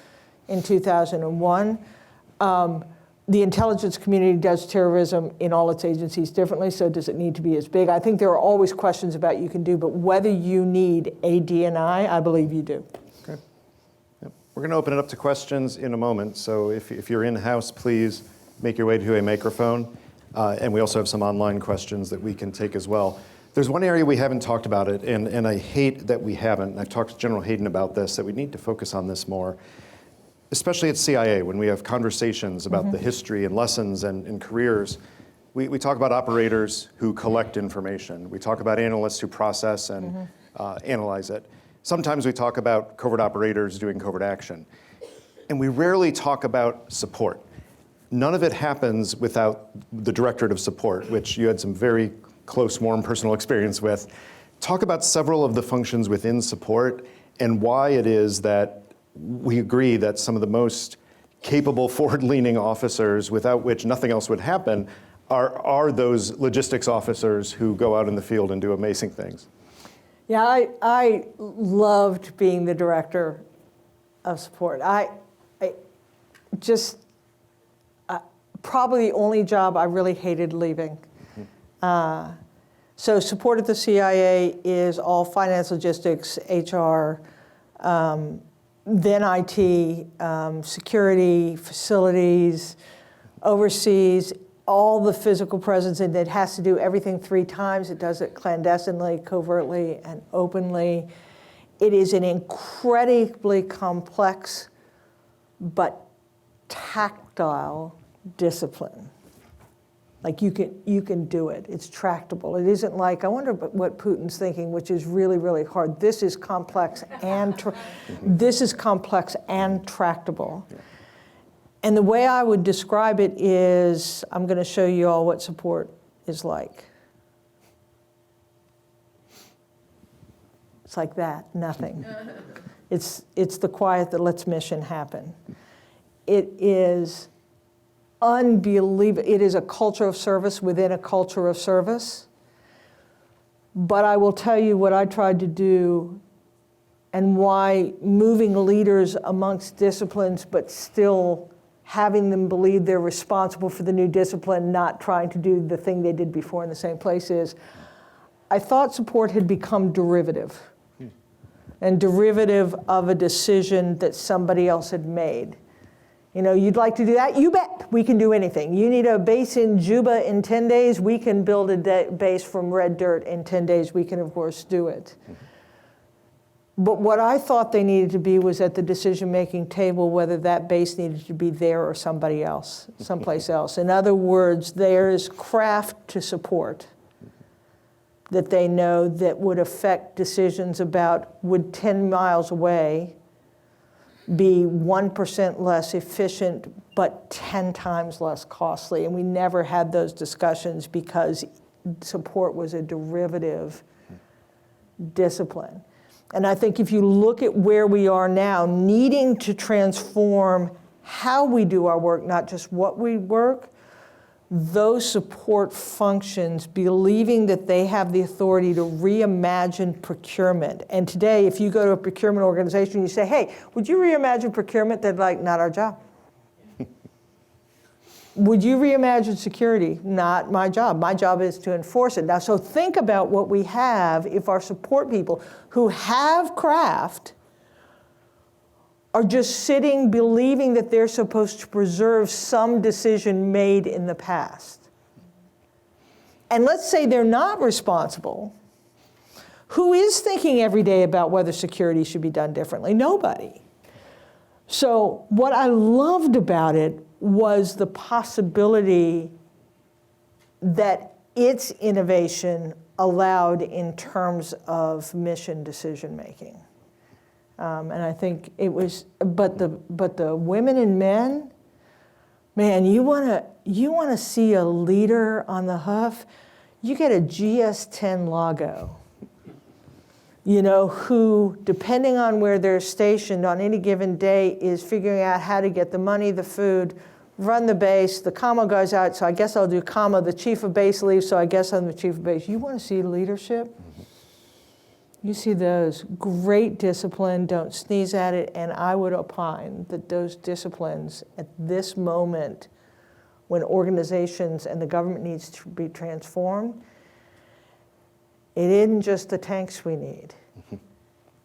in 2001. The intelligence community does terrorism in all its agencies differently, so does it need to be as big? I think there are always questions about you can do, but whether you need a D&I, I believe you do. Okay. Yep. We're going to open it up to questions in a moment, so if you're in-house, please make your way to a microphone. And we also have some online questions that we can take as well. There's one area we haven't talked about it, and I hate that we haven't. I've talked to General Hayden about this, that we need to focus on this more, especially at CIA, when we have conversations about the history and lessons and careers. We talk about operators who collect information. We talk about analysts who process and analyze it. Sometimes we talk about covert operators doing covert action. And we rarely talk about support. None of it happens without the Directorate of Support, which you had some very close, warm personal experience with. Talk about several of the functions within support and why it is that we agree that some of the most capable, forward-leaning officers, without which nothing else would happen, are those logistics officers who go out in the field and do amazing things. Yeah, I loved being the director of support. Probably the only job I really hated leaving. So support at the CIA is all finance, logistics, HR, then IT, security, facilities, overseas, all the physical presence, and it has to do everything 3 times. It does it clandestinely, covertly, and openly. It is an incredibly complex but tactile discipline. Like you can do it. It's tractable. It isn't like, I wonder what Putin's thinking, which is really, really hard. This is complex and tractable. And the way I would describe it is, I'm going to show you all what support is like. It's like that, nothing. It's the quiet that lets mission happen. It is unbelievable. It is a culture of service within a culture of service. But I will tell you what I tried to do and why moving leaders amongst disciplines, but still having them believe they're responsible for the new discipline, not trying to do the thing they did before in the same place, is I thought support had become derivative, and derivative of a decision that somebody else had made. You'd like to do that? You bet. We can do anything. You need a base in Juba in 10 days? We can build a base from red dirt in 10 days. We can, of course, do it. But what I thought they needed to be was at the decision-making table, whether that base needed to be there or somebody else, someplace else. In other words, there is craft to support that they know that would affect decisions about would 10 miles away be 1% less efficient, but 10 times less costly. And we never had those discussions because support was a derivative discipline. And I think if you look at where we are now, needing to transform how we do our work, not just what we work, those support functions, believing that they have the authority to reimagine procurement. And today, if you go to a procurement organization, you say, hey, would you reimagine procurement? They're like, not our job. Would you reimagine security? Not my job. My job is to enforce it. Now, so think about what we have if our support people who have craft are just sitting believing that they're supposed to preserve some decision made in the past. And let's say they're not responsible. Who is thinking every day about whether security should be done differently? Nobody. So what I loved about it was the possibility that its innovation allowed in terms of mission decision making. And I think it was, but the women and men, man, you wanna see a leader on the hoof, you get a GS-10 logo, you know, who, depending on where they're stationed on any given day, is figuring out how to get the money, the food, run the base, the commo goes out, so I guess I'll do commo, the chief of base leaves, so I guess I'm the chief of base. You wanna see leadership? You see those, great discipline, don't sneeze at it, and I would opine that those disciplines at this moment, when organizations and the government needs to be transformed, it isn't just the tanks we need.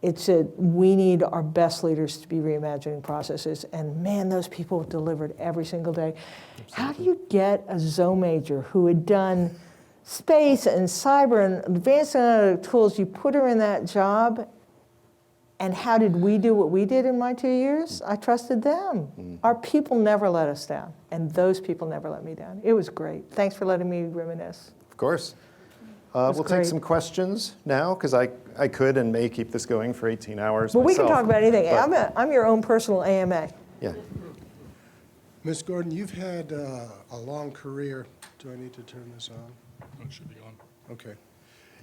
It's we need our best leaders to be reimagining processes, and man, those people delivered every single day. Absolutely. How do you get a Zo major who had done space and cyber and advanced analytic tools, you put her in that job, and how did we do what we did in my 2 years? I trusted them. Our people never let us down, and those people never let me down. It was great. Thanks for letting me reminisce. Of course. We'll take some questions now, because I could and may keep this going for 18 hours Well, myself, we can talk about anything. but- I'm your own personal AMA. Yeah. Ms. Gordon, you've had a long career. Do I need to turn this on? It should be on. Okay.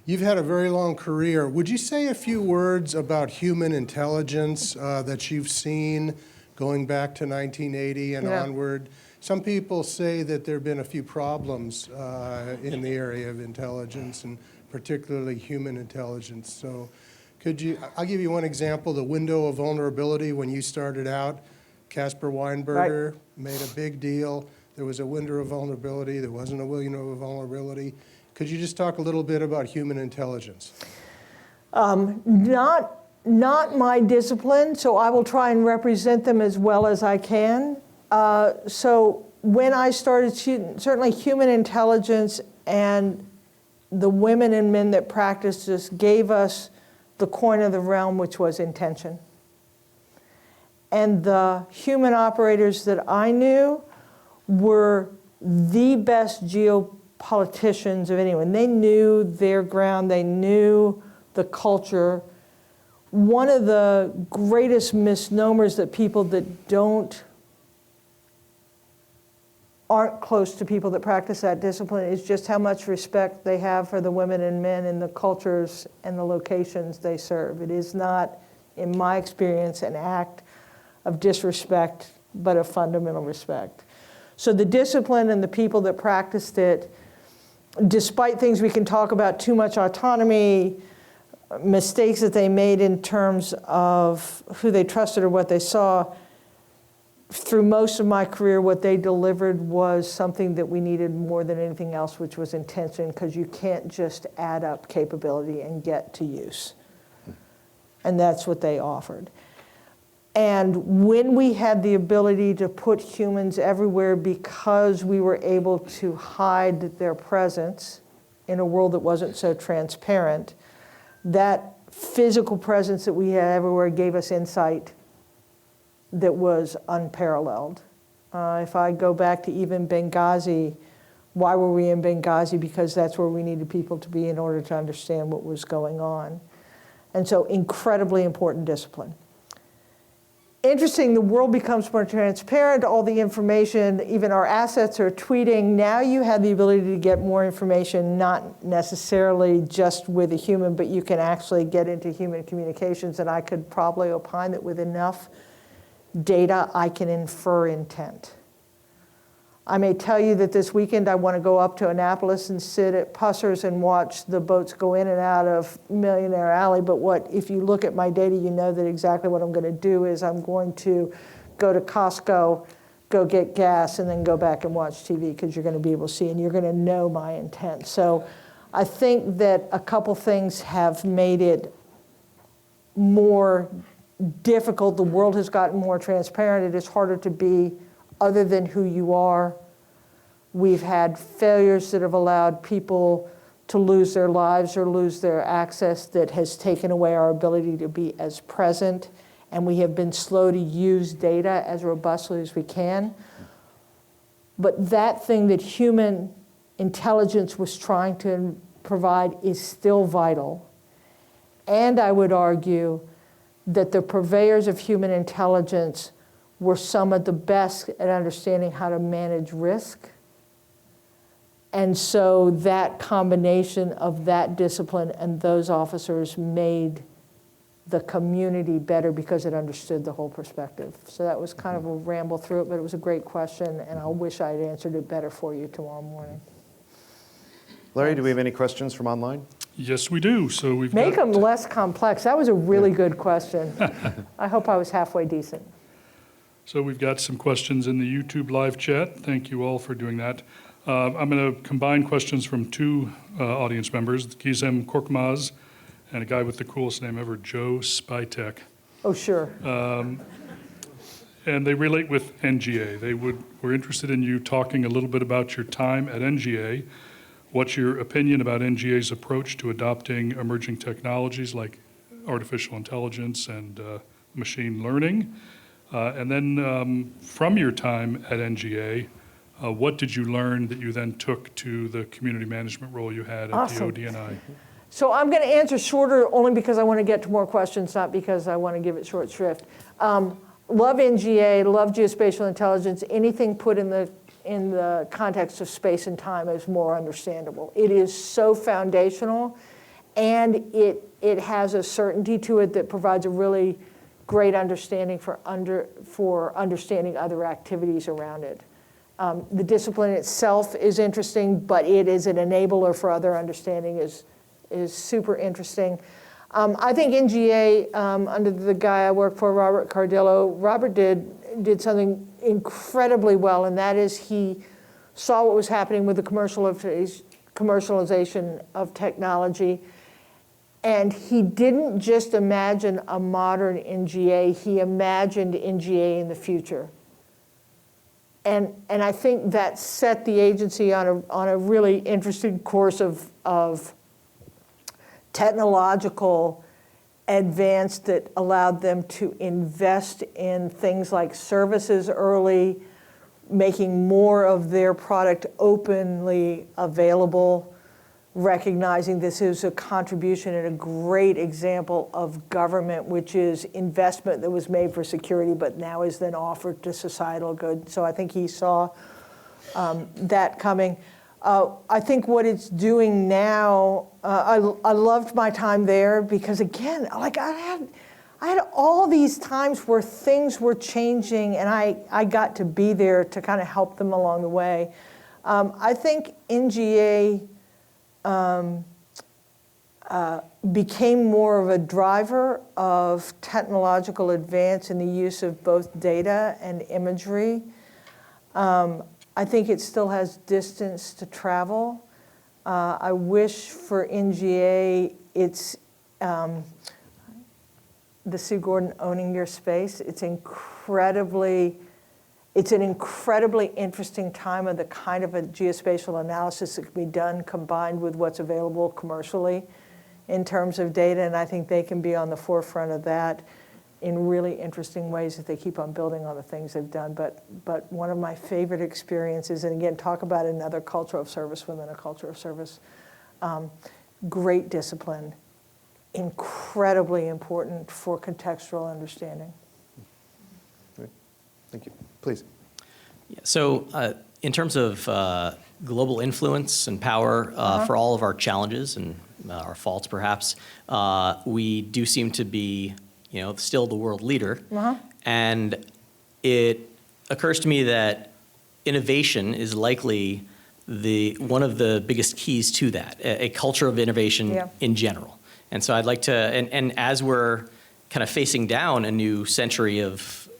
You've had a very long career. Would you say a few words about human intelligence that you've seen going back to 1980 and onward? Some people say that there have been a few problems in the area of intelligence, and particularly human intelligence. So I'll give you one example, the window of vulnerability when you started out. Caspar Weinberger made a big deal. There was a window of vulnerability. There wasn't a window of vulnerability. Could you just talk a little bit about human intelligence? Not my discipline, so I will try and represent them as well as I can. So when I started, certainly human intelligence and the women and men that practiced this gave us the coin of the realm, which was intention. And the human operators that I knew were the best geopoliticians of anyone. They knew their ground, they knew the culture. One of the greatest misnomers that people that aren't close to people that practice that discipline is just how much respect they have for the women and men and the cultures and the locations they serve. It is not, in my experience, an act of disrespect, but of fundamental respect. So the discipline and the people that practiced it, despite things we can talk about, too much autonomy, mistakes that they made in terms of who they trusted or what they saw, through most of my career, what they delivered was something that we needed more than anything else, which was intention, because you can't just add up capability and get to use. And that's what they offered. And when we had the ability to put humans everywhere because we were able to hide their presence in a world that wasn't so transparent, that physical presence that we had everywhere gave us insight that was unparalleled. If I go back to even Benghazi, why were we in Benghazi? Because that's where we needed people to be in order to understand what was going on. And so incredibly important discipline. Interesting, the world becomes more transparent, all the information, even our assets are tweeting. Now you have the ability to get more information, not necessarily just with a human, but you can actually get into human communications, and I could probably opine that with enough data, I can infer intent. I may tell you that this weekend I want to go up to Annapolis and sit at Pusser's and watch the boats go in and out of Millionaire Alley, but if you look at my data, you know that exactly what I'm going to do is I'm going to go to Costco, go get gas, and then go back and watch TV, because you're going to be able to see and you're going to know my intent. So I think that a couple things have made it more difficult. The world has gotten more transparent. It is harder to be other than who you are. We've had failures that have allowed people to lose their lives or lose their access that has taken away our ability to be as present. And we have been slow to use data as robustly as we can. But that thing that human intelligence was trying to provide is still vital. And I would argue that the purveyors of human intelligence were some of the best at understanding how to manage risk. And so that combination of that discipline and those officers made the community better because it understood the whole perspective. So that was kind of a ramble through it, but it was a great question, and I wish I had answered it better for you tomorrow morning. Larry, do we have any questions from online? Yes, we do. So we've Make got, them less complex. That was a really good question. I hope I was halfway decent. So we've got some questions in the YouTube live chat. Thank you all for doing that. I'm going to combine questions from two audience members, Gizem Korkmaz and a guy with the coolest name ever, Joe Spytek. Oh, sure. And they relate with NGA. They were interested in you talking a little bit about your time at NGA. What's your opinion about NGA's approach to adopting emerging technologies like artificial intelligence and machine learning? And then from your time at NGA, what did you learn that you then took to the community management role you had at Awesome. the ODNI? So I'm going to answer shorter only because I want to get to more questions, not because I want to give it short shrift. Love NGA, love geospatial intelligence. Anything put in the context of space and time is more understandable. It is so foundational, and it has a certainty to it that provides a really great understanding for understanding other activities around it. The discipline itself is interesting, but it is an enabler for other understanding is super interesting. I think NGA, under the guy I work for, Robert Cardillo, Robert did something incredibly well, and that is he saw what was happening with the commercialization of technology. And he didn't just imagine a modern NGA, he imagined NGA in the future. And I think that set the agency on a really interesting course of technological advance that allowed them to invest in things like services early, making more of their product openly available, recognizing this is a contribution and a great example of government, which is investment that was made for security but now is then offered to societal good. So I think he saw that coming. I think what it's doing now, I loved my time there because, again, like I had all these times where things were changing and I got to be there to kind of help them along the way. I think NGA became more of a driver of technological advance in the use of both data and imagery. I think it still has distance to travel. I wish for NGA, it's the Sue Gordon owning your space. It's an incredibly interesting time of the kind of a geospatial analysis that can be done combined with what's available commercially in terms of data, and I think they can be on the forefront of that in really interesting ways if they keep on building on the things they've done. But one of my favorite experiences, and again, talk about another culture of service within a culture of service, great discipline, incredibly important for contextual understanding. Great. Thank you. Please. Yeah, so in terms of global influence and power for all of our challenges and our faults perhaps, we do seem to be, still the world leader. And it occurs to me that innovation is likely one of the biggest keys to that, a culture of innovation in general. And so I'd like to, and as we're kind of facing down a new century of,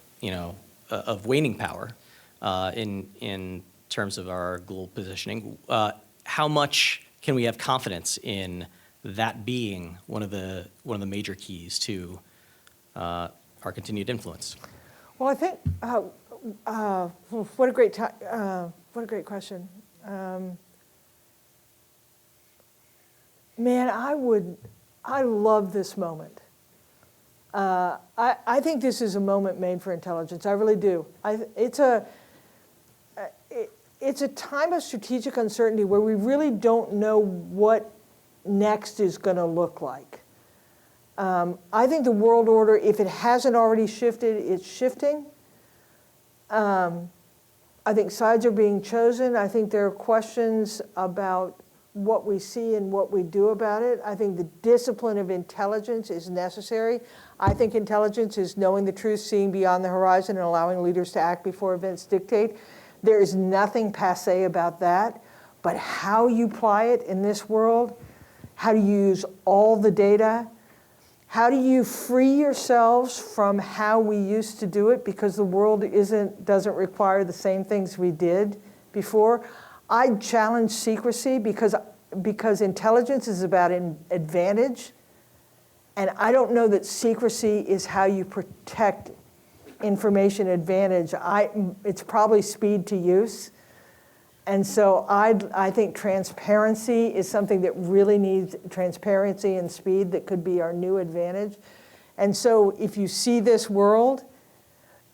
of waning power in terms of our global positioning, how much can we have confidence in that being one of the major keys to our continued influence? Well, I think what a great question. Man, I love this moment. I think this is a moment made for intelligence. I really do. It's a time of strategic uncertainty where we really don't know what next is going to look like. I think the world order, if it hasn't already shifted, it's shifting. I think sides are being chosen. I think there are questions about what we see and what we do about it. I think the discipline of intelligence is necessary. I think intelligence is knowing the truth, seeing beyond the horizon, and allowing leaders to act before events dictate. There is nothing passé about that, but how you apply it in this world, how do you use all the data, how do you free yourselves from how we used to do it, because the world doesn't require the same things we did before. I challenge secrecy because intelligence is about advantage, and I don't know that secrecy is how you protect information advantage. It's probably speed to use. And so I think transparency is something that really needs transparency and speed that could be our new advantage. And so if you see this world,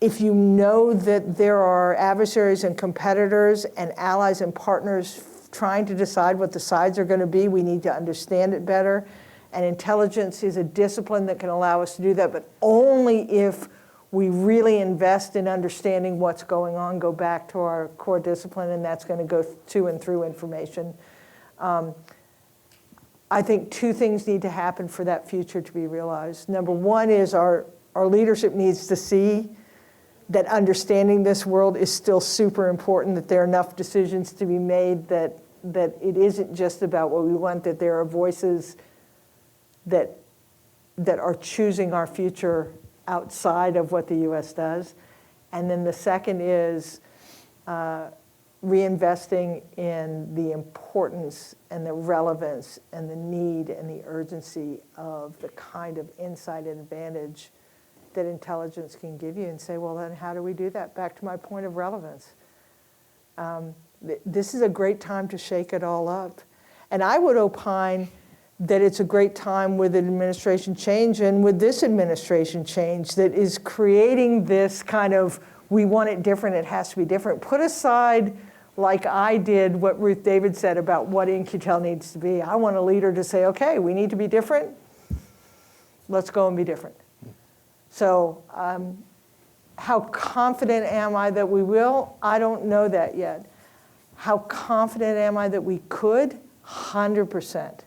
if you know that there are adversaries and competitors and allies and partners trying to decide what the sides are going to be, we need to understand it better. And intelligence is a discipline that can allow us to do that, but only if we really invest in understanding what's going on, go back to our core discipline, and that's going to go to and through information. I think two things need to happen for that future to be realized. Number one is our leadership needs to see that understanding this world is still super important, that there are enough decisions to be made, that it isn't just about what we want, that there are voices that are choosing our future outside of what the U.S. does. And then the second is reinvesting in the importance and the relevance and the need and the urgency of the kind of insight and advantage that intelligence can give you, and say, well, then how do we do that? Back to my point of relevance. This is a great time to shake it all up. And I would opine that it's a great time with administration change and with this administration change that is creating this kind of, we want it different, it has to be different. Put aside, like I did, what Ruth David said about what In-Q-Tel needs to be. I want a leader to say, okay, we need to be different. Let's go and be different. So how confident am I that we will? I don't know that yet. How confident am I that we could? 100%.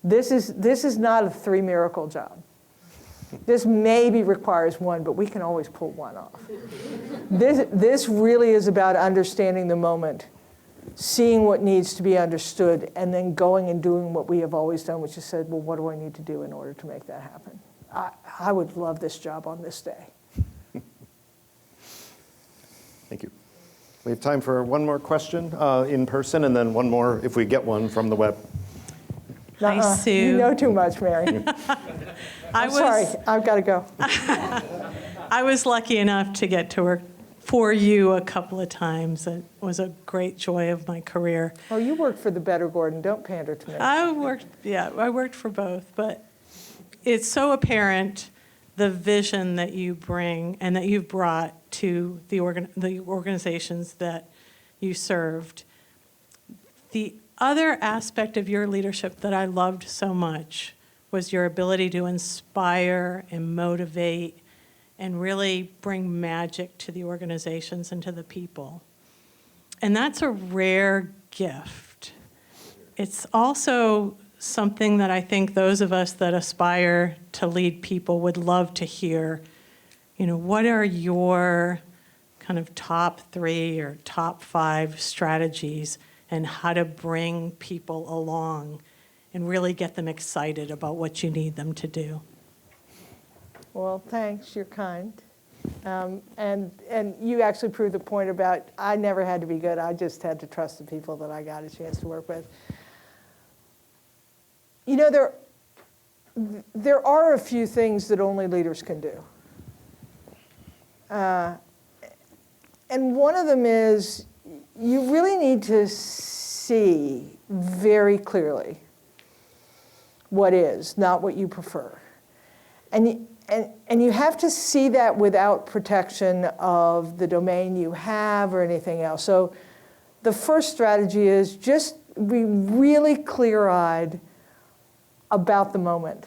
This is not a 3 miracle job. This maybe requires 1, but we can always pull 1 off. This really is about understanding the moment, seeing what needs to be understood, and then going and doing what we have always done, which is said, well, what do I need to do in order to make that happen? I would love this job on this day. Thank you. We have time for one more question in person, and then one more if we get one from the web. Hi, Sue. You know too much, Mary. I'm sorry, I've got to go. I was lucky enough to get to work for you a couple of times. It was a great joy of my career. Oh, you work for the Better Gordon. Don't pander to me. I worked for both, but it's so apparent the vision that you bring and that you've brought to the organizations that you served. The other aspect of your leadership that I loved so much was your ability to inspire and motivate and really bring magic to the organizations and to the people. And that's a rare gift. It's also something that I think those of us that aspire to lead people would love to hear. You know, what are your kind of top 3 or top 5 strategies and how to bring people along and really get them excited about what you need them to do? Well, thanks. You're kind. And you actually proved the point about I never had to be good. I just had to trust the people that I got a chance to work with. You know, there are a few things that only leaders can do. And one of them is you really need to see very clearly what is, not what you prefer. And you have to see that without protection of the domain you have or anything else. So the first strategy is just be really clear-eyed about the moment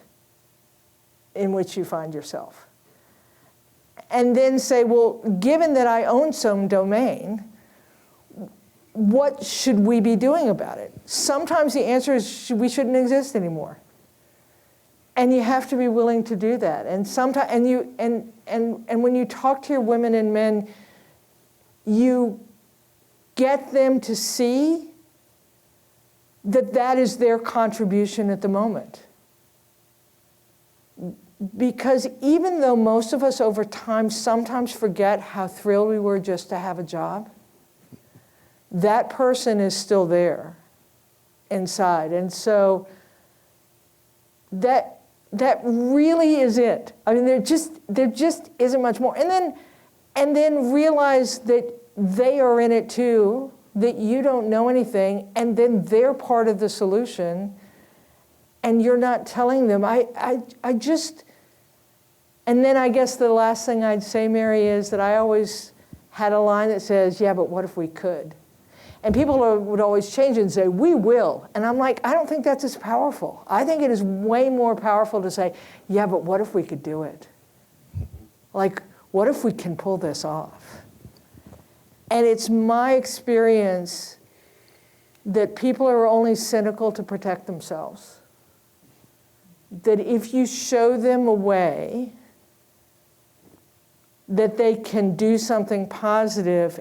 in which you find yourself. And then say, well, given that I own some domain, what should we be doing about it? Sometimes the answer is we shouldn't exist anymore. And you have to be willing to do that. And sometimes, and when you talk to your women and men, you get them to see that that is their contribution at the moment. Because even though most of us over time sometimes forget how thrilled we were just to have a job, that person is still there inside. And so that really is it. I mean, there just isn't much more. And then realize that they are in it too, that you don't know anything, and then they're part of the solution, and you're not telling them. And then I guess the last thing I'd say, Mary, is that I always had a line that says, yeah, but what if we could? And people would always change it and say, we will. And I'm like, I don't think that's as powerful. I think it is way more powerful to say, yeah, but what if we could do it? Like, what if we can pull this off? And it's my experience that people are only cynical to protect themselves. That if you show them a way that they can do something positive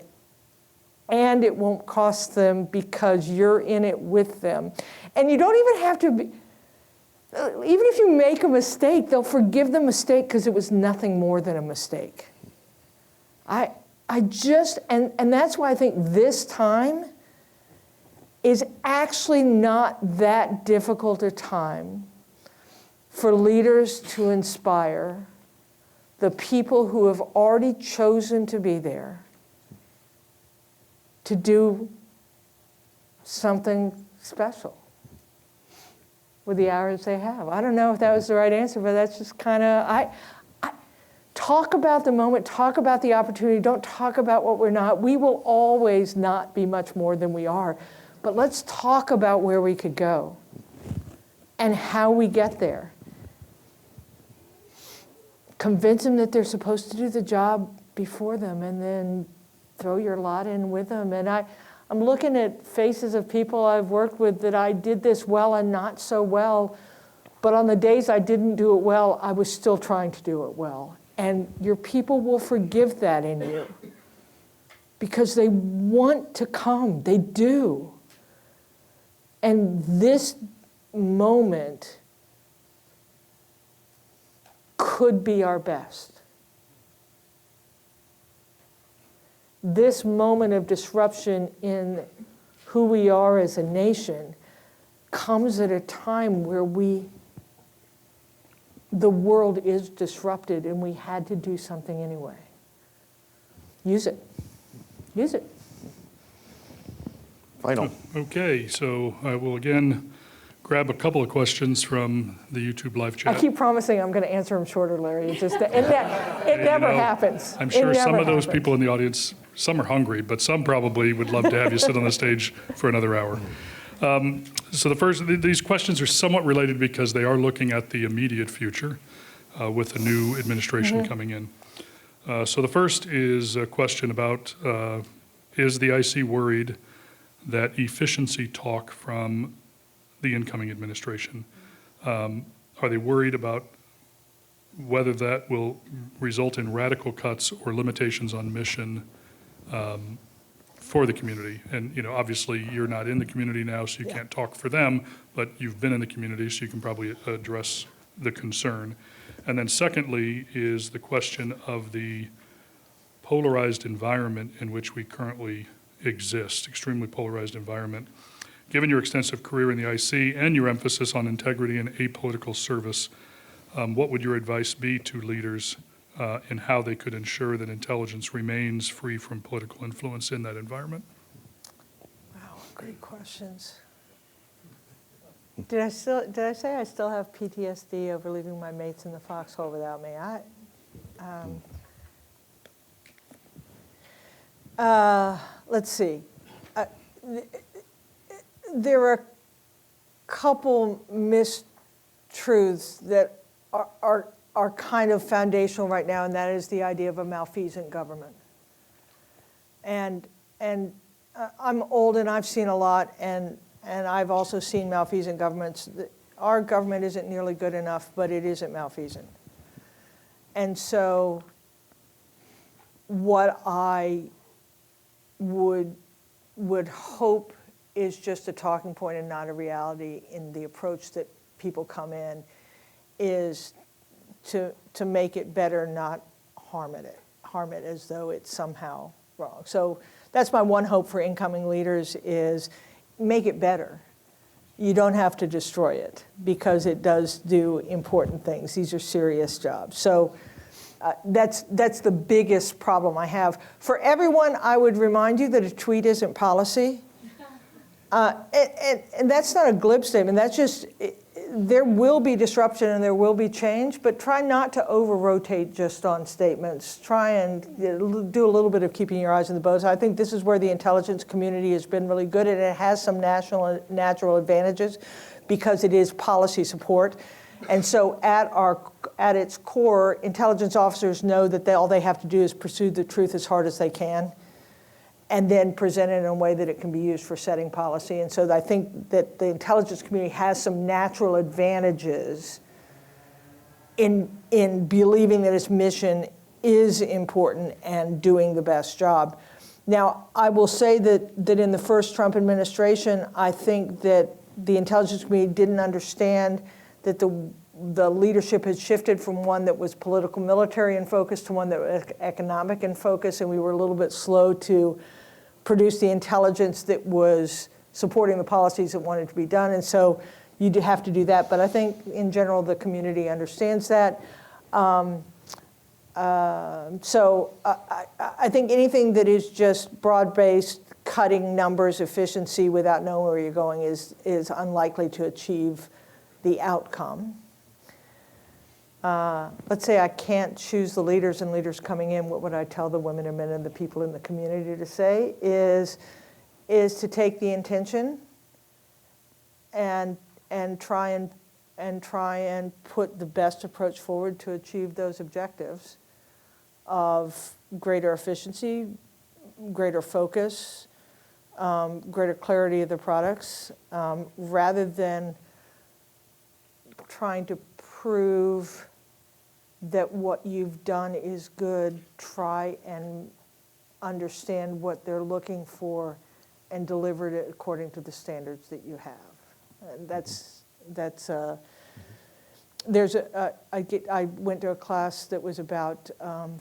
and it won't cost them because you're in it with them. And you don't even have to be, even if you make a mistake, they'll forgive the mistake because it was nothing more than a mistake. And that's why I think this time is actually not that difficult a time for leaders to inspire the people who have already chosen to be there to do something special with the hours they have. I don't know if that was the right answer, but that's just kind of, I talk about the moment, talk about the opportunity, don't talk about what we're not. We will always not be much more than we are, but let's talk about where we could go and how we get there. Convince them that they're supposed to do the job before them, and then throw your lot in with them. And I'm looking at faces of people I've worked with that I did this well and not so well, but on the days I didn't do it well, I was still trying to do it well. And your people will forgive that in you because they want to come, they do. And this moment could be our best. This moment of disruption in who we are as a nation comes at a time where the world is disrupted and we had to do something anyway. use it. Use it. Final. Okay, so I will again grab a couple of questions from the YouTube live chat. I keep promising I'm going to answer them shorter, Larry. It just, it never happens. I'm It sure some never of those happens. people in the audience, some are hungry, but some probably would love to have you sit on the stage for another hour. So these questions are somewhat related because they are looking at the immediate future with the new administration coming in. So the first is a question about, is the IC worried that efficiency talk from the incoming administration, are they worried about whether that will result in radical cuts or limitations on mission for the community? And, you know, obviously you're not in the community now, so you can't talk for them, but you've been in the community, so you can probably address the concern. And then secondly is the question of the polarized environment in which we currently exist, extremely polarized environment. Given your extensive career in the IC and your emphasis on integrity and apolitical service, what would your advice be to leaders in how they could ensure that intelligence remains free from political influence in that environment? Wow, great questions. Did I say I still have PTSD over leaving my mates in the foxhole without me? Let's see. There are a couple mistruths that are kind of foundational right now, and that is the idea of a malfeasant government. And I'm old and I've seen a lot, and I've also seen malfeasant governments. Our government isn't nearly good enough, but it isn't malfeasant. And so what I would hope is just a talking point and not a reality in the approach that people come in is to make it better, not harm it as though it's somehow wrong. So that's my one hope for incoming leaders is make it better. You don't have to destroy it because it does do important things. These are serious jobs. So that's the biggest problem I have. For everyone, I would remind you that a tweet isn't policy. And that's not a glib statement. That's just, there will be disruption and there will be change, but try not to over-rotate just on statements. Try and do a little bit of keeping your eyes on the boat. I think this is where the intelligence community has been really good, and it has some natural advantages because it is policy support. And so at its core, intelligence officers know that all they have to do is pursue the truth as hard as they can, and then present it in a way that it can be used for setting policy. And so I think that the intelligence community has some natural advantages in believing that its mission is important and doing the best job. Now, I will say that in the first Trump administration, I think that the intelligence community didn't understand that the leadership had shifted from one that was political military in focus to one that was economic in focus, and we were a little bit slow to produce the intelligence that was supporting the policies that wanted to be done. And so you do have to do that. But I think in general, the community understands that. So I think anything that is just broad-based, cutting numbers, efficiency without knowing where you're going is unlikely to achieve the outcome. Let's say I can't choose the leaders and leaders coming in, what would I tell the women and men and the people in the community to say is to take the intention and try and put the best approach forward to achieve those objectives of greater efficiency, greater focus, greater clarity of the products, rather than trying to prove that what you've done is good. Try and understand what they're looking for and deliver it according to the standards that you have. And I went to a class that was about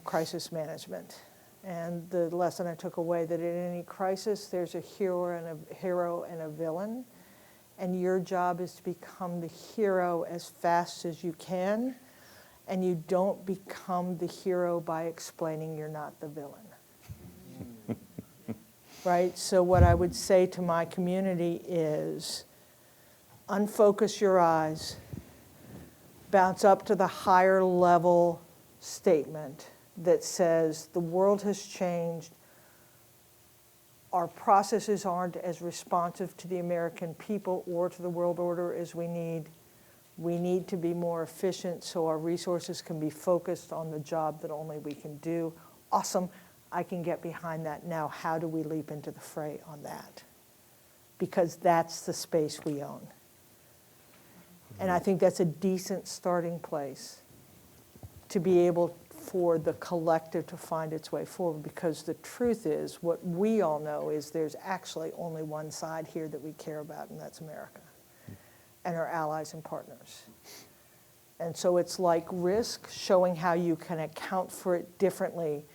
crisis management, and the lesson I took away that in any crisis there's a hero and a villain, and your job is to become the hero as fast as you can, and you don't become the hero by explaining you're not the villain. right? So what I would say to my community is unfocus your eyes, bounce up to the higher level statement that says the world has changed, our processes aren't as responsive to the American people or to the world order as we need. We need to be more efficient so our resources can be focused on the job that only we can do. Awesome, I can get behind that. Now, how do we leap into the fray on that? Because that's the space we own. And I think that's a decent starting place to be able for the collective to find its way forward, because the truth is, what we all know is there's actually only one side here that we care about, and that's America and our allies and partners. And so it's like risk, showing how you can account for it differently,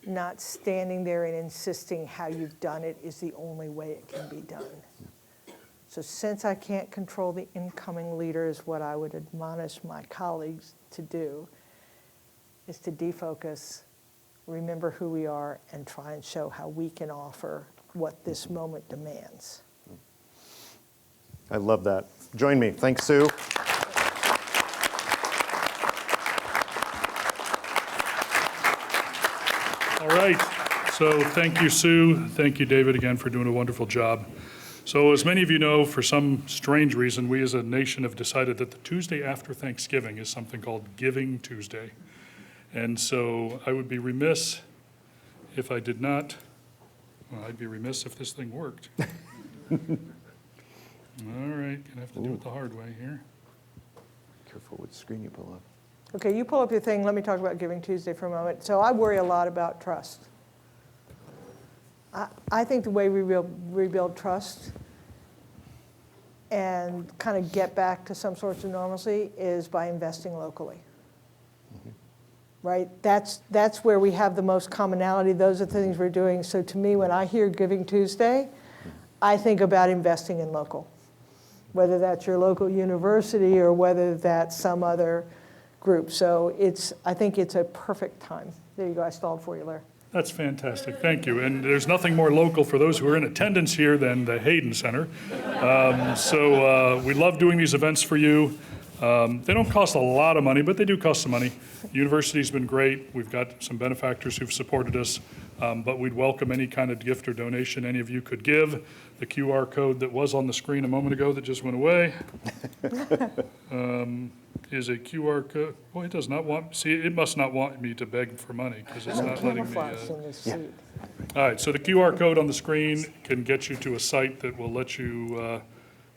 not standing there and insisting how you've done it is the only way it can be done. So since I can't control the incoming leaders, what I would admonish my colleagues to do is to defocus, remember who we are, and try and show how we can offer what this moment demands. I love that. Join me. Thanks, Sue. All right. So thank you, Sue. Thank you, David, again for doing a wonderful job. So as many of you know, for some strange reason, we as a nation have decided that the Tuesday after Thanksgiving is something called Giving Tuesday. And so I would be remiss if I did not, well, I'd be remiss if this thing worked. All right, gonna have to do it the hard way here. Careful what screen you pull up. Okay, you pull up your thing. Let me talk about Giving Tuesday for a moment. So I worry a lot about trust. I think the way we rebuild trust and kind of get back to some sorts of normalcy is by investing locally. Right? That's where we have the most commonality. Those are the things we're doing. So to me, when I hear Giving Tuesday, I think about investing in local, whether that's your local university or whether that's some other group. So I think it's a perfect time. There you go. I stalled for you, Larry. That's fantastic, thank you. And there's nothing more local for those who are in attendance here than the Hayden Center. We love doing these events for you. They don't cost a lot of money, but they do cost some money. The university's been great. We've got some benefactors who've supported us, but we'd welcome any kind of gift or donation any of you could give. The QR code that was on the screen a moment ago that just went away is a QR code. Well, it does not want, see, it must not want me to beg for money because it's not letting me. Camouflage in this seat. All right, so the QR code on the screen can get you to a site that will let you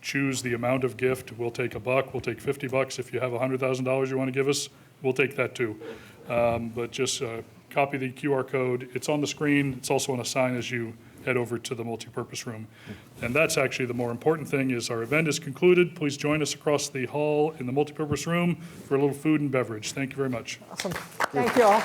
choose the amount of gift. We'll take $1, we'll take $50. If you have $100,000 you want to give us, we'll take that too. But just copy the QR code. It's on the screen. It's also on a sign as you head over to the multipurpose room. And that's actually the more important thing is our event is concluded. Please join us across the hall in the multipurpose room for a little food and beverage. Thank you very much. Awesome. Thank you all.